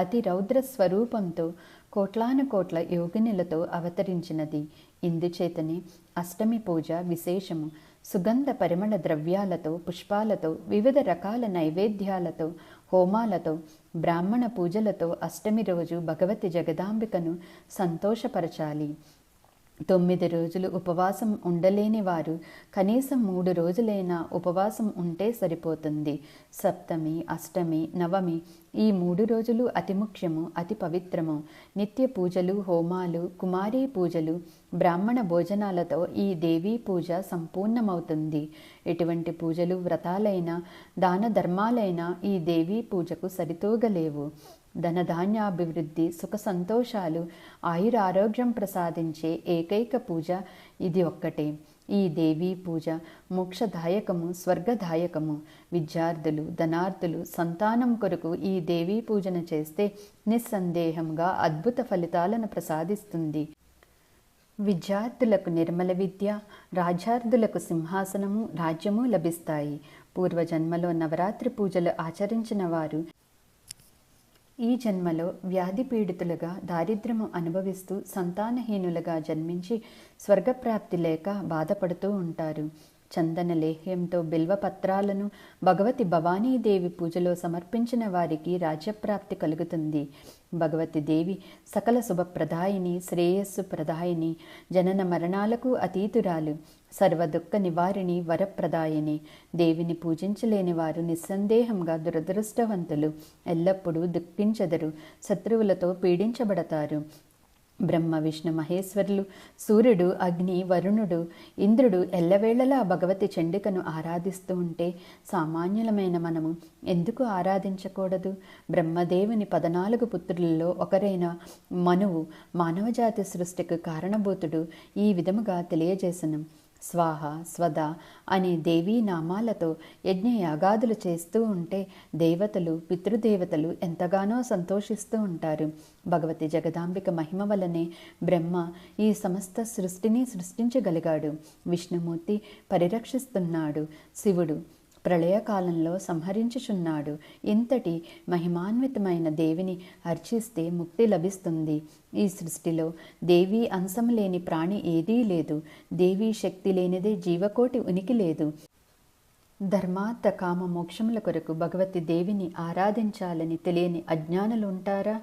అతి రౌద్ర స్వరూపంతో కోట్లాను కోట్ల యోగినులతో అవతరించినది. ఇందుచేతనే అష్టమి పూజ విశేషము. సుగంధ పరిమళ ద్రవ్యాలతో, పుష్పాలతో, వివిధ రకాల నైవేద్యాలతో, హోమాలతో, బ్రాహ్మణ పూజలతో అష్టమి రోజు భగవతి జగదాంబికను సంతోషపరచాలి. 9 రోజులు ఉపవాసం ఉండలేని వారు కనీసం 3 రోజులైనా ఉపవాసం ఉంటే సరిపోతుంది. సప్తమి, అష్టమి, నవమి ఈ 3 రోజులు అతి ముఖ్యము, అతి పవిత్రము. నిత్య పూజలు, హోమాలు, కుమారీ పూజలు, బ్రాహ్మణ భోజనాలతో ఈ దేవీ పూజ సంపూర్ణమవుతుంది. ఎటువంటి పూజలు, వ్రతాలైనా, దాన ధర్మాలైనా ఈ దేవీ పూజకు సరితూగలేవు. ధనధాన్యాభివృద్ధి, సుఖ సంతోషాలు, ఆయురారోగ్యం ప్రసాదించే ఏకైక పూజ ఇది ఒక్కటే. ఈ దేవీ పూజ మోక్షదాయకము, స్వర్గదాయకము. విద్యార్థులు, ధనార్థులు, సంతానం కొరకు ఈ దేవీ పూజను చేస్తే నిస్సందేహంగా అద్భుత ఫలితాలను ప్రసాదిస్తుంది. విద్యార్థులకు నిర్మల విద్య, రాజ్యార్థులకు సింహాసనము, రాజ్యము లభిస్తాయి. పూర్వజన్మలో నవరాత్రి పూజలు ఆచరించిన వారు ఈ జన్మలో వ్యాధి పీడితులుగా, దారిద్ర్యము అనుభవిస్తూ సంతానహీనులుగా జన్మించి స్వర్గప్రాప్తి లేక బాధపడుతూ ఉంటారు. చందన లేహ్యంతో బిల్వపత్రాలను భగవతి భవానీదేవి పూజలో సమర్పించిన వారికి రాజ్యప్రాప్తి కలుగుతుంది. భగవతి దేవి సకల శుభప్రదాయిని, శ్రేయస్సు ప్రదాయిని, జనన మరణాలకు అతీతురాలు, సర్వదుఃఖ నివారిణి, వరప్రదాయిని. దేవిని పూజించలేని వారు నిస్సందేహంగా దురదృష్టవంతులు. ఎల్లప్పుడూ దుఃఖించెదరు, శత్రువులతో పీడించబడతారు. బ్రహ్మ, విష్ణు, మహేశ్వరులు, సూర్యుడు, అగ్ని, వరుణుడు, ఇంద్రుడు ఎల్లవేళలా భగవతి చండికను ఆరాధిస్తూ ఉంటే సామాన్యులమైన మనము ఎందుకు ఆరాధించకూడదు? బ్రహ్మదేవుని 14 పుత్రులలో ఒకరైన మనువు మానవజాతి సృష్టికి కారణభూతుడు ఈ విధముగా తెలియజేసను. స్వాహ, స్వద అనే దేవీ నామాలతో యజ్ఞయాగాదులు చేస్తూ ఉంటే దేవతలు, పితృదేవతలు ఎంతగానో సంతోషిస్తూ ఉంటారు. భగవతి జగదాంబిక మహిమ వలనే బ్రహ్మ ఈ సమస్త సృష్టిని సృష్టించగలిగాడు. విష్ణుమూర్తి పరిరక్షిస్తున్నాడు. శివుడు ప్రళయకాలంలో సంహరించుచున్నాడు. ఇంతటి మహిమాన్వితమైన దేవిని అర్చిస్తే ముక్తి లభిస్తుంది. ఈ సృష్టిలో దేవీ అంశం లేని ప్రాణి ఏదీ లేదు. దేవీ శక్తి లేనిదే జీవకోటి ఉనికి లేదు. ధర్మార్థ కామ మోక్షముల కొరకు భగవతి దేవిని ఆరాధించాలని తెలియని అజ్ఞానులు ఉంటారా?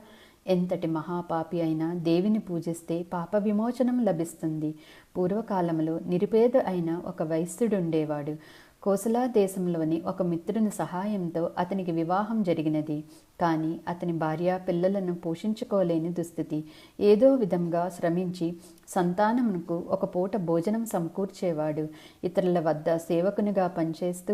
ఎంతటి మహాపాపి అయినా దేవిని పూజిస్తే పాప విమోచనం లభిస్తుంది. పూర్వకాలంలో నిరుపేద అయిన ఒక వైశ్యుడుండేవాడు. కోసలా దేశంలోని ఒక మిత్రుని సహాయంతో అతనికి వివాహం జరిగినది. కానీ అతని భార్య పిల్లలను పోషించుకోలేని దుస్థితి. ఏదో విధంగా శ్రమించి సంతానమునకు ఒక పూట భోజనం సమకూర్చేవాడు. ఇతరుల వద్ద సేవకునిగా పనిచేస్తూ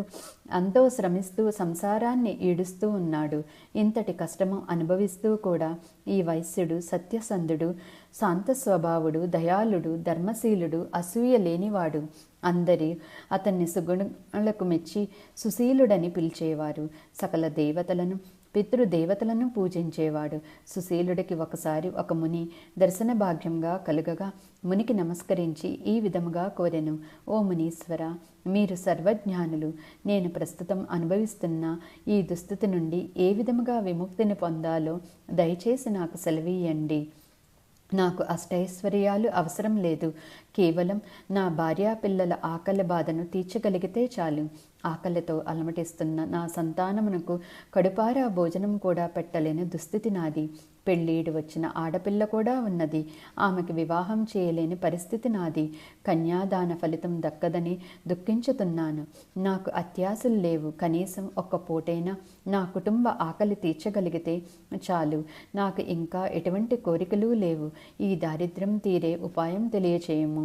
ఎంతో శ్రమిస్తూ సంసారాన్ని ఈడుస్తూ ఉన్నాడు. ఇంతటి కష్టము అనుభవిస్తూ కూడా ఈ వైశ్యుడు సత్యసంధుడు, శాంత స్వభావుడు, దయాళుడు, ధర్మశీలుడు, అసూయ లేనివాడు. అందరి అతన్ని సుగుణులకు మెచ్చి సుశీలుడని పిలిచేవారు. సకల దేవతలను, పితృదేవతలను పూజించేవాడు. సుశీలుడికి ఒకసారి ఒక ముని దర్శన భాగ్యంగా కలుగగా మునికి నమస్కరించి ఈ విధముగా కోరెను. ఓ మునీశ్వర, మీరు సర్వజ్ఞానులు. నేను ప్రస్తుతం అనుభవిస్తున్న ఈ దుస్థితి నుండి ఏ విధముగా విముక్తిని పొందాలో దయచేసి నాకు సెలవీయండి. నాకు అష్టైశ్వర్యాలు అవసరం లేదు. కేవలం నా భార్యా పిల్లల ఆకలి బాధను తీర్చగలిగితే చాలు. ఆకలితో అలమటిస్తున్న నా సంతానమునకు కడుపారా భోజనం కూడా పెట్టలేని దుస్థితి నాది. పెళ్ళీడు వచ్చిన ఆడపిల్ల కూడా ఉన్నది. ఆమెకు వివాహం చేయలేని పరిస్థితి నాది. కన్యాదాన ఫలితం దక్కదని దుఃఖించుతున్నాను. నాకు అత్యాశలు లేవు. కనీసం ఒక్క పూటైనా నా కుటుంబ ఆకలి తీర్చగలిగితే చాలు. నాకు ఇంకా ఎటువంటి కోరికలు లేవు. ఈ దారిద్ర్యం తీరే ఉపాయం తెలియచేయము.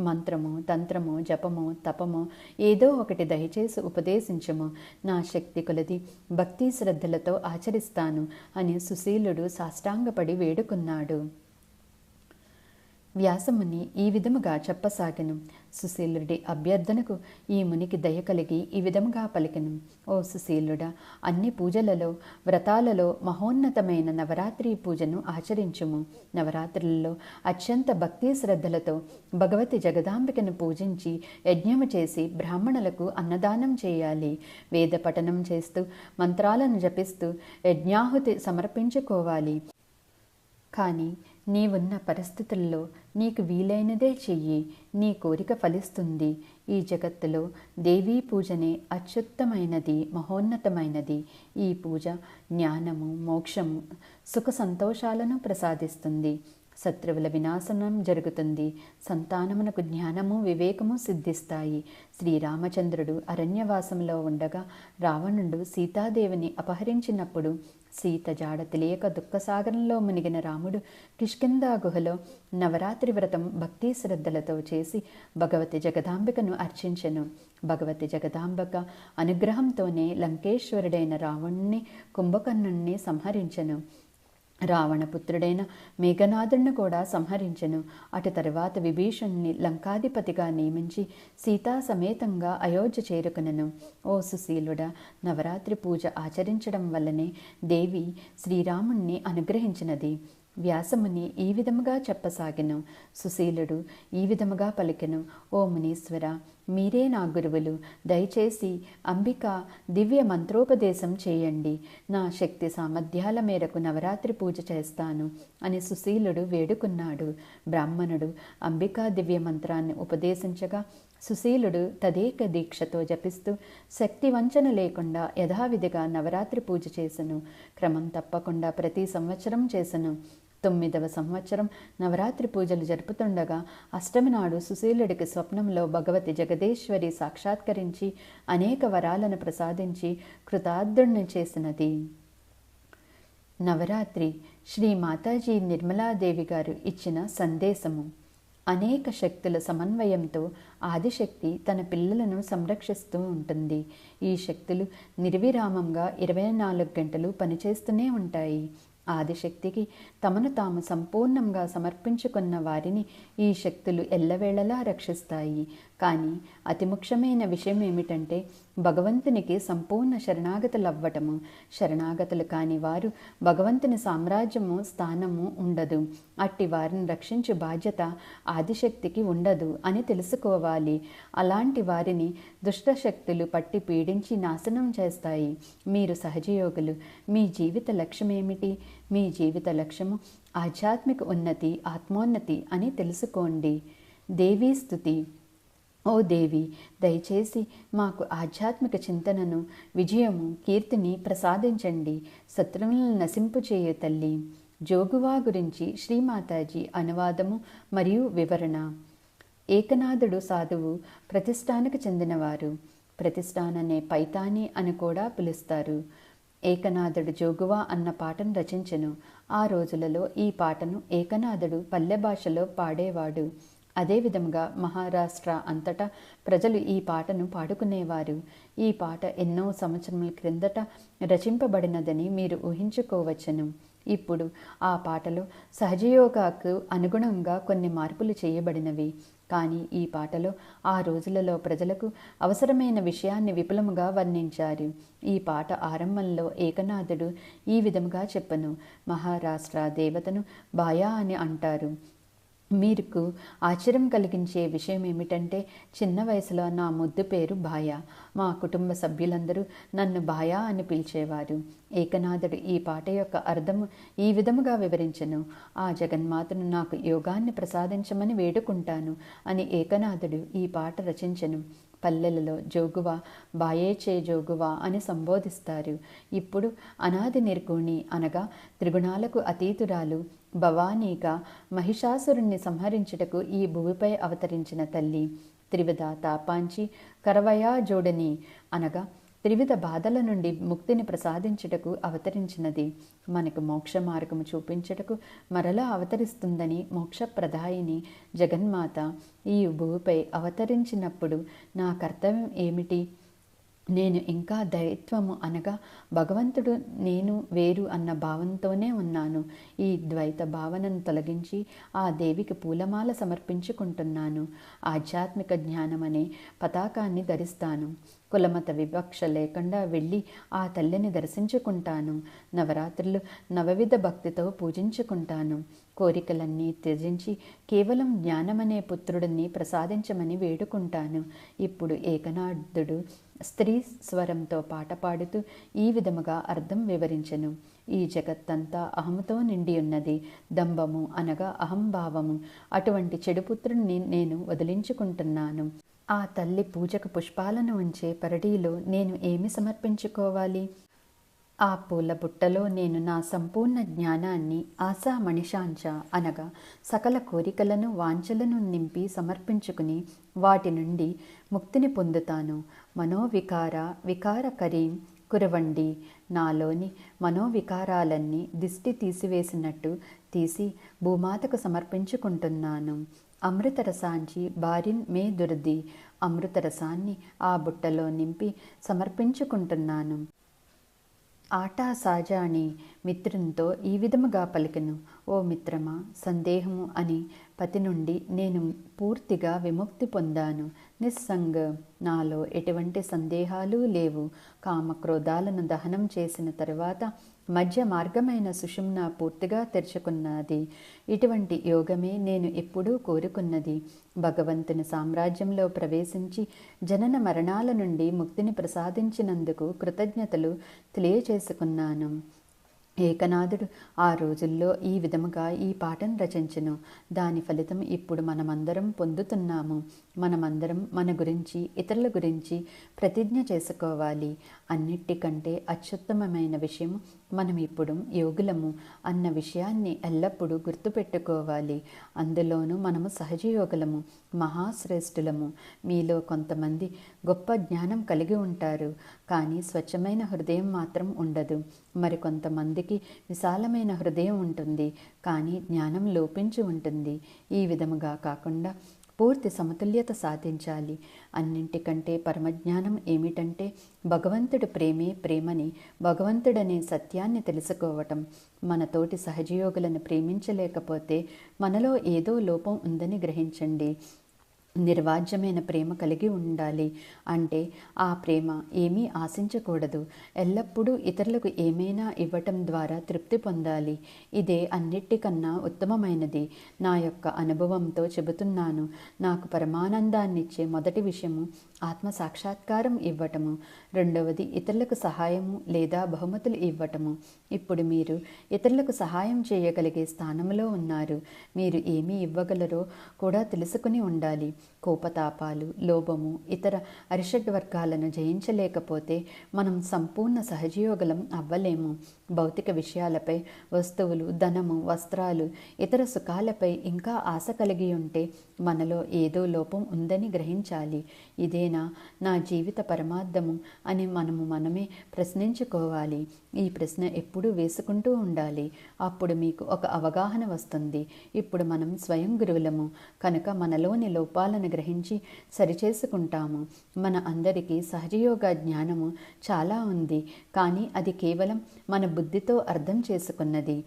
మంత్రము, తంత్రము, జపము, తపము ఏదో ఒకటి దయచేసి ఉపదేశించము. నా శక్తి కొలది భక్తి శ్రద్ధలతో ఆచరిస్తాను అని సుశీలుడు సాష్టాంగపడి వేడుకున్నాడు. వ్యాసముని ఈ విధముగా చెప్పసాగెను. సుశీలుడి అభ్యర్థనకు ఈ మునికి దయ కలిగి ఈ విధముగా పలికెను. ఓ సుశీలుడా, అన్ని పూజలలో, వ్రతాలలో మహోన్నతమైన నవరాత్రి పూజను ఆచరించుము. నవరాత్రులలో అత్యంత భక్తి శ్రద్ధలతో భగవతి జగదాంబికను పూజించి యజ్ఞము చేసి బ్రాహ్మణులకు అన్నదానం చేయాలి. వేద పఠనం చేస్తూ మంత్రాలను జపిస్తూ యజ్ఞాహుతి సమర్పించుకోవాలి. కానీ నీవున్న పరిస్థితుల్లో నీకు వీలైనదే చెయ్యి, నీ కోరిక ఫలిస్తుంది. ఈ జగత్తులో దేవీ పూజనే అత్యుత్తమైనది, మహోన్నతమైనది. ఈ పూజ జ్ఞానము, మోక్షము, సుఖ సంతోషాలను ప్రసాదిస్తుంది. శత్రువుల వినాశనం జరుగుతుంది. సంతానమునకు జ్ఞానము, వివేకము సిద్ధిస్తాయి. శ్రీరామచంద్రుడు అరణ్యవాసంలో ఉండగా రావణుడు సీతాదేవిని అపహరించినప్పుడు సీత జాడ తెలియక దుఃఖసాగరంలో మునిగిన రాముడు కిష్కిందా గుహలో నవరాత్రి వ్రతం భక్తి శ్రద్ధలతో చేసి భగవతి జగదాంబికను అర్చించెను. భగవతి జగదాంబిక అనుగ్రహంతోనే లంకేశ్వరుడైన రావణుణ్ణి, కుంభకర్ణుణ్ణి సంహరించెను. రావణపుత్రుడైన మేఘనాథుడిని కూడా సంహరించెను. అటు తరువాత విభీషణుని లంకాధిపతిగా నియమించి సీతా సమేతంగా అయోధ్య చేరుకునెను. ఓ సుశీలుడా, నవరాత్రి పూజ ఆచరించడం వల్లనే దేవి శ్రీరాముణ్ణి అనుగ్రహించినది. వ్యాసముని ఈ విధముగా చెప్పసాగెను. సుశీలుడు ఈ విధముగా పలికెను. ఓ మునీశ్వర, మీరే నా గురువులు. దయచేసి అంబిక దివ్య మంత్రోపదేశం చేయండి. నా శక్తి సామర్థ్యాల మేరకు నవరాత్రి పూజ చేస్తాను అని సుశీలుడు వేడుకున్నాడు. బ్రాహ్మణుడు అంబికా దివ్య మంత్రాన్ని ఉపదేశించగా సుశీలుడు తదేక దీక్షతో జపిస్తూ శక్తి వంచన లేకుండా యథావిధిగా నవరాత్రి పూజ చేసెను. క్రమం తప్పకుండా ప్రతి సంవత్సరం చేసెను. 9వ సంవత్సరం నవరాత్రి పూజలు జరుపుతుండగా అష్టమి నాడు సుశీలుడికి స్వప్నంలో భగవతి జగదీశ్వరి సాక్షాత్కరించి అనేక వరాలను ప్రసాదించి కృతార్థుణ్ణి చేసినది. నవరాత్రి శ్రీ మాతాజీ నిర్మలాదేవి గారు ఇచ్చిన సందేశము. అనేక శక్తుల సమన్వయంతో ఆదిశక్తి తన పిల్లలను సంరక్షిస్తూ ఉంటుంది. ఈ శక్తులు నిర్విరామంగా 24 గంటలు పనిచేస్తూనే ఉంటాయి. ఆదిశక్తికి తమను తాము సంపూర్ణంగా సమర్పించుకున్న వారిని ఈ శక్తులు ఎల్లవేళలా రక్షిస్తాయి. కానీ అతి ముఖ్యమైన విషయం ఏమిటంటే భగవంతునికి సంపూర్ణ శరణాగతులవ్వటము. శరణాగతులు కాని వారు భగవంతుని సామ్రాజ్యము, స్థానము ఉండదు. అట్టి వారిని రక్షించు బాధ్యత ఆదిశక్తికి ఉండదు అని తెలుసుకోవాలి. అలాంటి వారిని దుష్టశక్తులు పట్టి పీడించి నాశనం చేస్తాయి. మీరు సహజయోగులు. మీ జీవిత లక్ష్యం ఏమిటి? మీ జీవిత లక్ష్యము ఆధ్యాత్మిక ఉన్నతి, ఆత్మోన్నతి అని తెలుసుకోండి. దేవీ స్తుతి. ఓ దేవి, దయచేసి మాకు ఆధ్యాత్మిక చింతనను, విజయము, కీర్తిని ప్రసాదించండి. శత్రువులను నశింపుచేయు తల్లి. జోగువా గురించి శ్రీమాతాజీ అనువాదము మరియు వివరణ. ఏకనాథుడు సాధువు ప్రతిష్టానకు చెందినవారు. ప్రతిష్టాననే పైతాని అని కూడా పిలుస్తారు. ఏకనాథుడు జోగువా అన్న పాటను రచించెను. ఆ రోజులలో ఈ పాటను ఏకనాథుడు పల్లె భాషలో పాడేవాడు. అదేవిధంగా మహారాష్ట్ర అంతటా ప్రజలు ఈ పాటను పాడుకునేవారు. ఈ పాట ఎన్నో సంవత్సరముల క్రిందట రచింపబడినదని మీరు ఊహించుకోవచ్చును. ఇప్పుడు ఆ పాటలో సహజయోగాకు అనుగుణంగా కొన్ని మార్పులు చేయబడినవి. కానీ ఈ పాటలో ఆ రోజులలో ప్రజలకు అవసరమైన విషయాన్ని విపులముగా వర్ణించారు. ఈ పాట ఆరంభంలో ఏకనాథుడు ఈ విధముగా చెప్పను. మహారాష్ట్ర దేవతను బాయా అని అంటారు. మీకు ఆశ్చర్యం కలిగించే విషయం ఏమిటంటే చిన్న వయసులో నా ముద్దు పేరు బాయా. మా కుటుంబ సభ్యులందరూ నన్ను బాయా అని పిలిచేవారు. ఏకనాథుడు ఈ పాట యొక్క అర్థము ఈ విధముగా వివరించెను. ఆ జగన్మాతను నాకు యోగాన్ని ప్రసాదించమని వేడుకుంటాను అని ఏకనాథుడు ఈ పాట రచించెను. పల్లెలలో జోగువా బాయేచే జోగువా అని సంబోధిస్తారు. ఇప్పుడు అనాది నిర్గుణి అనగా త్రిగుణాలకు అతీతురాలు భవానీగా మహిషాసురుణ్ణి సంహరించుటకు ఈ భూమిపై అవతరించిన తల్లి. త్రివిధ తాపాంచి కరవయా జోడని అనగా త్రివిధ బాధల నుండి ముక్తిని ప్రసాదించుటకు అవతరించినది. మనకు మోక్ష మార్గము చూపించుటకు మరలా అవతరిస్తుందని మోక్షప్రదాయిని జగన్మాత ఈ భూమిపై అవతరించినప్పుడు నా కర్తవ్యం ఏమిటి? నేను ఇంకా దైత్వము అనగా భగవంతుడు నేను వేరు అన్న భావంతోనే ఉన్నాను. ఈ ద్వైత భావనను తొలగించి ఆ దేవికి పూలమాల సమర్పించుకుంటున్నాను. ఆధ్యాత్మిక జ్ఞానం అనే పతాకాన్ని ధరిస్తాను. కులమత వివక్ష లేకుండా వెళ్ళి ఆ తల్లిని దర్శించుకుంటాను. నవరాత్రులు నవవిధ భక్తితో పూజించుకుంటాను. కోరికలన్నీ త్యజించి కేవలం జ్ఞానమనే పుత్రుడిని ప్రసాదించమని వేడుకుంటాను. ఇప్పుడు ఏకనాథుడు స్త్రీ స్వరంతో పాట పాడుతూ ఈ విధముగా అర్థం వివరించెను. ఈ జగత్తంతా అహముతో నిండి ఉన్నది. దంభము అనగా అహంభావము. అటువంటి చెడుపుత్రుణ్ణి నేను వదిలించుకుంటున్నాను. ఆ తల్లి పూజకు పుష్పాలను ఉంచే పరడీలో నేను ఏమి సమర్పించుకోవాలి? ఆ పూల బుట్టలో నేను నా సంపూర్ణ జ్ఞానాన్ని ఆశా మణిషాంచ అనగా సకల కోరికలను వాంఛలను నింపి సమర్పించుకుని వాటి నుండి ముక్తిని పొందుతాను. వికారకరీం కురవండి. నాలోని మనోవికారాలన్నీ దిష్టి తీసివేసినట్టు తీసి భూమాతకు సమర్పించుకుంటున్నాను. అమృతరసాంచి బారిన్ మే దుర్ది. అమృతరసాన్ని ఆ బుట్టలో నింపి సమర్పించుకుంటున్నాను. ఆటా సాజాని మిత్రునితో ఈ విధముగా పలికెను. ఓ మిత్రమా, సందేహము అని పతి నుండి నేను పూర్తిగా విముక్తి పొందాను. నిస్సంగ, నాలో ఎటువంటి సందేహాలు లేవు. కామక్రోధాలను దహనం చేసిన తరువాత మధ్య మార్గమైన సుషుమ్న పూర్తిగా తెరుచుకున్నది. ఇటువంటి యోగమే నేను ఎప్పుడూ కోరుకున్నది. భగవంతుని సామ్రాజ్యంలో ప్రవేశించి జనన మరణాల నుండి ముక్తిని ప్రసాదించినందుకు కృతజ్ఞతలు తెలియచేసుకున్నాను. ఏకనాథుడు ఆ రోజుల్లో ఈ విధముగా ఈ పాటను రచించెను. దాని ఫలితం ఇప్పుడు మనమందరం పొందుతున్నాము. మనమందరం మన గురించి ఇతరుల గురించి ప్రతిజ్ఞ చేసుకోవాలి. అన్నిటికంటే అత్యుత్తమమైన విషయం మనం ఇప్పుడు యోగులము అన్న విషయాన్ని ఎల్లప్పుడూ గుర్తుపెట్టుకోవాలి. అందులోనూ మనము సహజయోగులము, మహాశ్రేష్ఠులము. మీలో కొంతమంది గొప్ప జ్ఞానం కలిగి ఉంటారు, కానీ స్వచ్ఛమైన హృదయం మాత్రం ఉండదు. మరికొంతమందికి విశాలమైన హృదయం ఉంటుంది, కానీ జ్ఞానం లోపించి ఉంటుంది. ఈ విధముగా కాకుండా పూర్తి సమతుల్యత సాధించాలి. అన్నింటికంటే పరమజ్ఞానం ఏమిటంటే భగవంతుడు ప్రేమే ప్రేమని, భగవంతుడనే సత్యాన్ని తెలుసుకోవటం. మన తోటి సహజయోగులను ప్రేమించలేకపోతే మనలో ఏదో లోపం ఉందని గ్రహించండి. నిర్వాజ్యమైన ప్రేమ కలిగి ఉండాలి. అంటే ఆ ప్రేమ ఏమీ ఆశించకూడదు. ఎల్లప్పుడూ ఇతరులకు ఏమైనా ఇవ్వటం ద్వారా తృప్తి పొందాలి. ఇదే అన్నిటికన్నా ఉత్తమమైనది. నా యొక్క అనుభవంతో చెబుతున్నాను. నాకు పరమానందాన్నిచ్చే మొదటి విషయము ఆత్మ సాక్షాత్కారం ఇవ్వటము. రెండవది ఇతరులకు సహాయము లేదా బహుమతులు ఇవ్వటము. ఇప్పుడు మీరు ఇతరులకు సహాయం చేయగలిగే స్థానంలో ఉన్నారు. మీరు ఏమి ఇవ్వగలరో కూడా తెలుసుకుని ఉండాలి. కోపతాపాలు, లోభము, ఇతర అరిషడ్ వర్గాలను జయించలేకపోతే మనం సంపూర్ణ సహజయోగులం అవ్వలేము. భౌతిక విషయాలపై, వస్తువులు, ధనము, వస్త్రాలు, ఇతర సుఖాలపై ఇంకా ఆశ కలిగి ఉంటే మనలో ఏదో లోపం ఉందని గ్రహించాలి. ఇదేనా నా జీవిత పరమార్థము అని మనమే ప్రశ్నించుకోవాలి. ఈ ప్రశ్న ఎప్పుడూ వేసుకుంటూ ఉండాలి. అప్పుడు మీకు ఒక అవగాహన వస్తుంది. ఇప్పుడు మనం స్వయం గురువులము కనుక మనలోని లోపాలను గ్రహించి సరిచేసుకుంటాము. మన అందరికీ సహజయోగ జ్ఞానము చాలా ఉంది, కానీ అది కేవలం మన బుద్ధితో అర్థం చేసుకున్నది.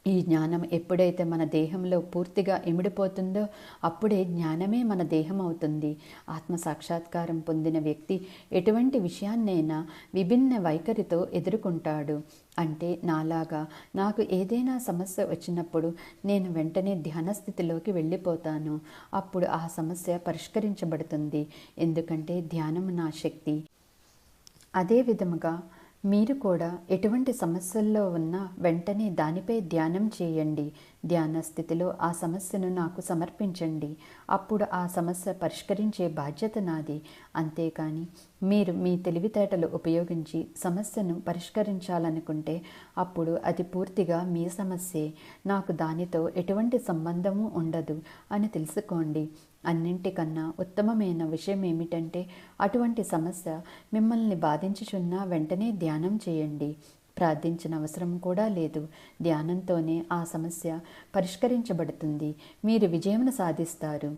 ఈ జ్ఞానం ఎప్పుడైతే మన దేహంలో పూర్తిగా ఇమిడిపోతుందో అప్పుడే జ్ఞానమే మన దేహం అవుతుంది. ఆత్మ సాక్షాత్కారం పొందిన వ్యక్తి ఎటువంటి విషయాన్నైనా విభిన్న వైఖరితో ఎదుర్కొంటాడు. అంటే నాలాగా నాకు ఏదైనా సమస్య వచ్చినప్పుడు నేను వెంటనే ధ్యాన స్థితిలోకి వెళ్ళిపోతాను. అప్పుడు ఆ సమస్య పరిష్కరించబడుతుంది. ఎందుకంటే ధ్యానం నా శక్తి. అదే విధముగా మీరు కూడా ఎటువంటి సమస్యల్లో ఉన్నా వెంటనే దానిపై ధ్యానం చేయండి. ధ్యాన స్థితిలో ఆ సమస్యను నాకు సమర్పించండి. అప్పుడు ఆ సమస్య పరిష్కరించే బాధ్యత నాది. అంతేకాని మీరు మీ తెలివితేటలు ఉపయోగించి సమస్యను పరిష్కరించాలనుకుంటే అప్పుడు అది పూర్తిగా మీ సమస్యే. నాకు దానితో ఎటువంటి సంబంధము ఉండదు అని తెలుసుకోండి. అన్నింటికన్నా ఉత్తమమైన విషయం ఏమిటంటే అటువంటి సమస్య మిమ్మల్ని బాధించుచున్నా వెంటనే ధ్యానం చేయండి. ప్రార్థించిన అవసరం కూడా లేదు. ధ్యానంతోనే ఆ సమస్య పరిష్కరించబడుతుంది. మీరు విజయమును సాధిస్తారు.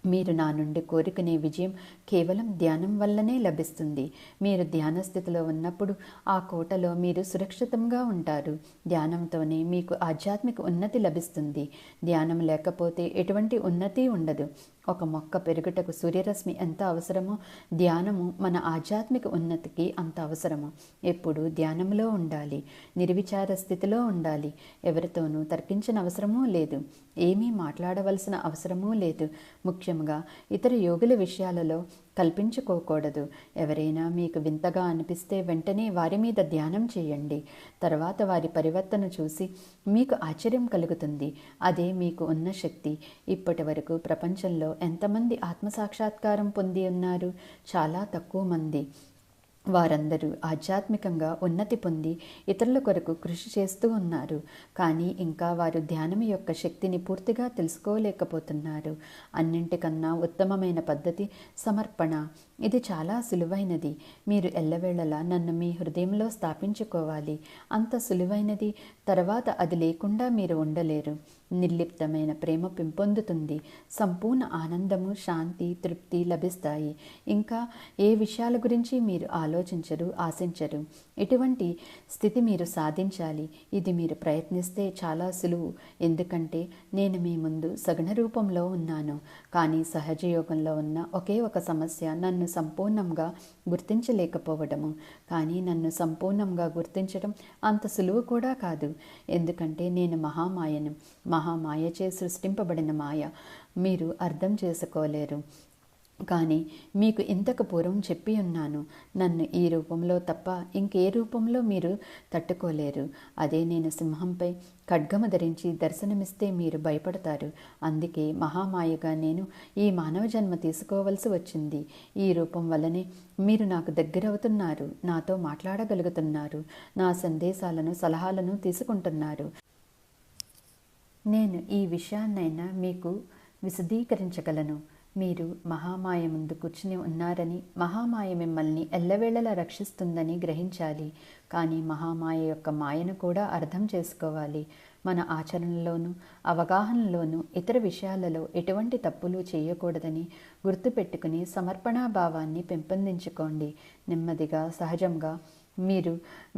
మీరు నా నుండి కోరుకునే విజయం కేవలం ధ్యానం వల్లనే లభిస్తుంది. మీరు ధ్యాన స్థితిలో ఉన్నప్పుడు ఆ కోటలో మీరు సురక్షితంగా ఉంటారు. ధ్యానంతోనే మీకు ఆధ్యాత్మిక ఉన్నతి లభిస్తుంది. ధ్యానం లేకపోతే ఎటువంటి ఉన్నతి ఉండదు. ఒక మొక్క పెరుగుటకు సూర్యరశ్మి ఎంత అవసరమో ధ్యానము మన ఆధ్యాత్మిక ఉన్నతికి అంత అవసరము. ఎప్పుడు ధ్యానంలో ఉండాలి. నిర్విచార స్థితిలో ఉండాలి. ఎవరితోనూ తర్కించిన అవసరమూ లేదు. ఏమీ మాట్లాడవలసిన అవసరమూ లేదు. ముఖ్యంగా ఇతర యోగుల విషయాలలో కల్పించుకోకూడదు. ఎవరైనా మీకు వింతగా అనిపిస్తే వెంటనే వారి మీద ధ్యానం చేయండి. తర్వాత వారి పరివర్తన చూసి మీకు ఆశ్చర్యం కలుగుతుంది. అదే మీకు ఉన్న శక్తి. ఇప్పటి వరకు ప్రపంచంలో ఎంతమంది ఆత్మసాక్షాత్కారం పొంది ఉన్నారు? చాలా తక్కువ మంది. వారందరూ ఆధ్యాత్మికంగా ఉన్నతి పొంది ఇతరుల కొరకు కృషి చేస్తూ ఉన్నారు. కానీ ఇంకా వారు ధ్యానం యొక్క శక్తిని పూర్తిగా తెలుసుకోలేకపోతున్నారు. అన్నింటికన్నా ఉత్తమమైన పద్ధతి సమర్పణ. ఇది చాలా సులువైనది. మీరు ఎల్లవేళలా నన్ను మీ హృదయంలో స్థాపించుకోవాలి. అంత సులువైనది. తర్వాత అది లేకుండా మీరు ఉండలేరు. నిర్లిప్తమైన ప్రేమ పెంపొందుతుంది. సంపూర్ణ ఆనందము, శాంతి, తృప్తి లభిస్తాయి. ఇంకా ఏ విషయాల గురించి మీరు ఆలోచించరు, ఆశించరు. ఇటువంటి స్థితి మీరు సాధించాలి. ఇది మీరు ప్రయత్నిస్తే చాలా సులువు. ఎందుకంటే నేను మీ ముందు సగుణ రూపంలో ఉన్నాను. కానీ సహజయోగంలో ఉన్న ఒకే ఒక సమస్య నన్ను సంపూర్ణంగా గుర్తించలేకపోవడము. కానీ నన్ను సంపూర్ణంగా గుర్తించడం అంత సులువు కూడా కాదు. ఎందుకంటే నేను మహామాయను. మహామాయచే సృష్టింపబడిన మాయ. మీరు అర్థం చేసుకోలేరు. కానీ మీకు ఇంతకు పూర్వం చెప్పి ఉన్నాను. నన్ను ఈ రూపంలో తప్ప ఇంకే రూపంలో మీరు తట్టుకోలేరు. అదే నేను సింహంపై ఖడ్గము ధరించి దర్శనమిస్తే మీరు భయపడతారు. అందుకే మహామాయగా నేను ఈ మానవ జన్మ తీసుకోవలసి వచ్చింది. ఈ రూపం వల్లనే మీరు నాకు దగ్గరవుతున్నారు. నాతో మాట్లాడగలుగుతున్నారు. నా సందేశాలను, సలహాలను తీసుకుంటున్నారు. నేను ఈ విషయాన్నైనా మీకు విశదీకరించగలను. మీరు మహామాయ ముందు కూర్చుని ఉన్నారని, మహామాయ మిమ్మల్ని ఎల్లవేళలా రక్షిస్తుందని గ్రహించాలి. కానీ మహామాయ యొక్క మాయను కూడా అర్థం చేసుకోవాలి. మన ఆచరణలోనూ, అవగాహనలోనూ, ఇతర విషయాలలో ఎటువంటి తప్పులు చేయకూడదని గుర్తుపెట్టుకుని సమర్పణాభావాన్ని పెంపొందించుకోండి. నెమ్మదిగా, సహజంగా మీరు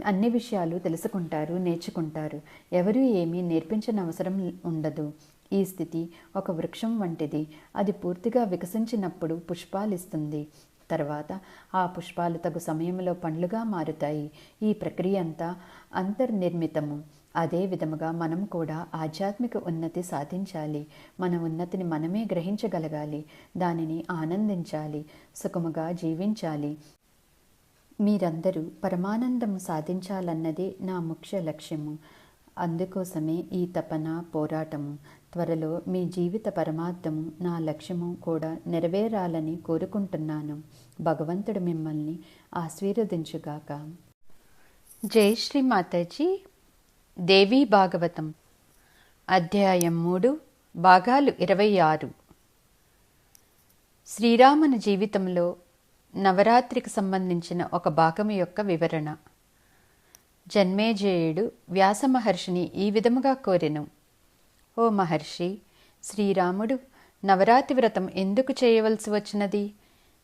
అన్ని విషయాలు తెలుసుకుంటారు, నేర్చుకుంటారు. ఎవరూ ఏమీ నేర్పించిన అవసరం ఉండదు. ఈ స్థితి ఒక వృక్షం వంటిది. అది పూర్తిగా వికసించినప్పుడు పుష్పాలిస్తుంది. తర్వాత ఆ పుష్పాలు తగు సమయంలో పండ్లుగా మారుతాయి. ఈ ప్రక్రియ అంతా అంతర్నిర్మితము. అదే విధముగా మనం కూడా ఆధ్యాత్మిక ఉన్నతి సాధించాలి. మన ఉన్నతిని మనమే గ్రహించగలగాలి. దానిని ఆనందించాలి. సుఖముగా జీవించాలి. మీరందరూ పరమానందం సాధించాలన్నదే నా ముఖ్య లక్ష్యము. అందుకోసమే ఈ తపన, పోరాటము. త్వరలో మీ జీవిత పరమార్థము, నా లక్ష్యము కూడా నెరవేరాలని కోరుకుంటున్నాను. భగవంతుడు మిమ్మల్ని ఆశీర్వదించుగాక. జై శ్రీ మాతాజీ. దేవీ భాగవతం అధ్యాయం 3 భాగాలు 26. శ్రీరాముని జీవితంలో నవరాత్రికి సంబంధించిన ఒక భాగము యొక్క వివరణ. జన్మేజయుడు వ్యాస మహర్షిని ఈ విధముగా కోరెను. ఓ మహర్షి, శ్రీరాముడు నవరాత్రి వ్రతం ఎందుకు చేయవలసి వచ్చినది?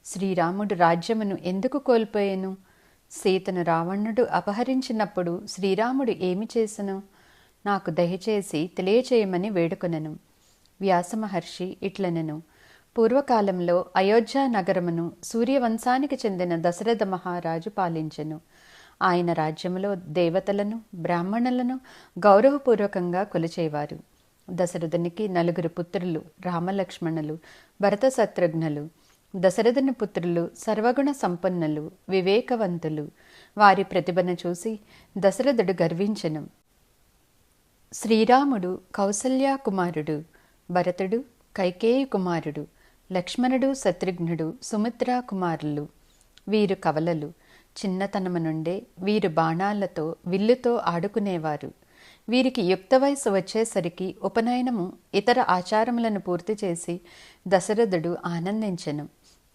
శ్రీరాముడు రాజ్యమును ఎందుకు కోల్పోయెను? సీతను రావణుడు అపహరించినప్పుడు శ్రీరాముడు ఏమి చేసెను? నాకు దయచేసి తెలియచేయమని వేడుకొనెను. వ్యాస మహర్షి ఇట్లనెను. పూర్వకాలంలో అయోధ్య నగరమును సూర్యవంశానికి చెందిన దశరథ మహారాజు పాలించెను. ఆయన రాజ్యములో దేవతలను, బ్రాహ్మణులను గౌరవపూర్వకంగా కొలిచేవారు. దశరథునికి 4 పుత్రులు, రామలక్ష్మణులు, భరత శత్రుఘ్నులు. దశరథుని పుత్రులు సర్వగుణ సంపన్నులు, వివేకవంతులు. వారి ప్రతిభను చూసి దశరథుడు గర్వించెను. శ్రీరాముడు కౌసల్యా కుమారుడు, భరతుడు కైకేయి కుమారుడు, లక్ష్మణుడు శత్రుఘ్నుడు సుమిత్రా కుమారులు. వీరు కవలలు. చిన్నతనము నుండే వీరు బాణాలతో విల్లుతో ఆడుకునేవారు. వీరికి యుక్త వయసు వచ్చేసరికి ఉపనయనము ఇతర ఆచారములను పూర్తి చేసి దశరథుడు ఆనందించెను.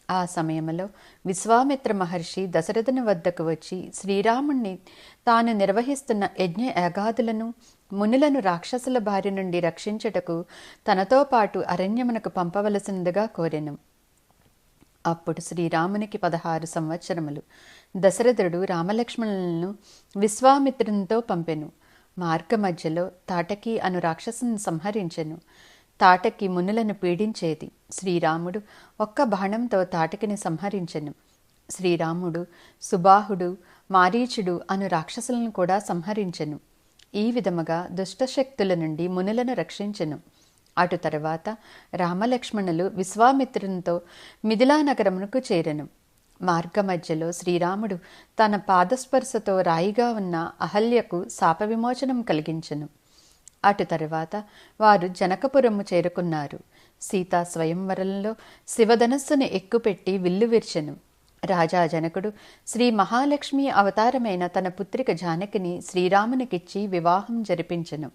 ఆ సమయంలో విశ్వామిత్ర మహర్షి దశరథుని వద్దకు వచ్చి శ్రీరాముణ్ణి తాను నిర్వహిస్తున్న యజ్ఞ యాగాదులను మునులను రాక్షసుల బారి నుండి రక్షించుటకు తనతో పాటు అరణ్యమునకు పంపవలసిందిగా కోరెను. అప్పుడు శ్రీరామునికి 16 సంవత్సరములు. దశరథుడు రామలక్ష్మణులను విశ్వామిత్రునితో పంపెను. మార్గ మధ్యలో తాటకి అను రాక్షసుని సంహరించెను. తాటకి మునులను పీడించేది. శ్రీరాముడు ఒక్క బాణంతో తాటకిని సంహరించెను. శ్రీరాముడు సుబాహుడు, మారీచుడు అను రాక్షసులను కూడా సంహరించెను. ఈ విధముగా దుష్టశక్తుల నుండి మునులను రక్షించెను. అటు తర్వాత రామలక్ష్మణులు విశ్వామిత్రునితో మిథిలా నగరమునకు చేరెను. మార్గ మధ్యలో శ్రీరాముడు తన పాదస్పర్శతో రాయిగా ఉన్న అహల్యకు శాప విమోచనం కలిగించెను. అటు తరువాత వారు జనకపురము చేరుకున్నారు. సీతా స్వయంవరంలో శివధనస్సును ఎక్కుపెట్టి విల్లు విర్చెను. రాజా జనకుడు శ్రీ మహాలక్ష్మి అవతారమైన తన పుత్రిక జానకిని శ్రీరామునికిచ్చి వివాహం జరిపించెను.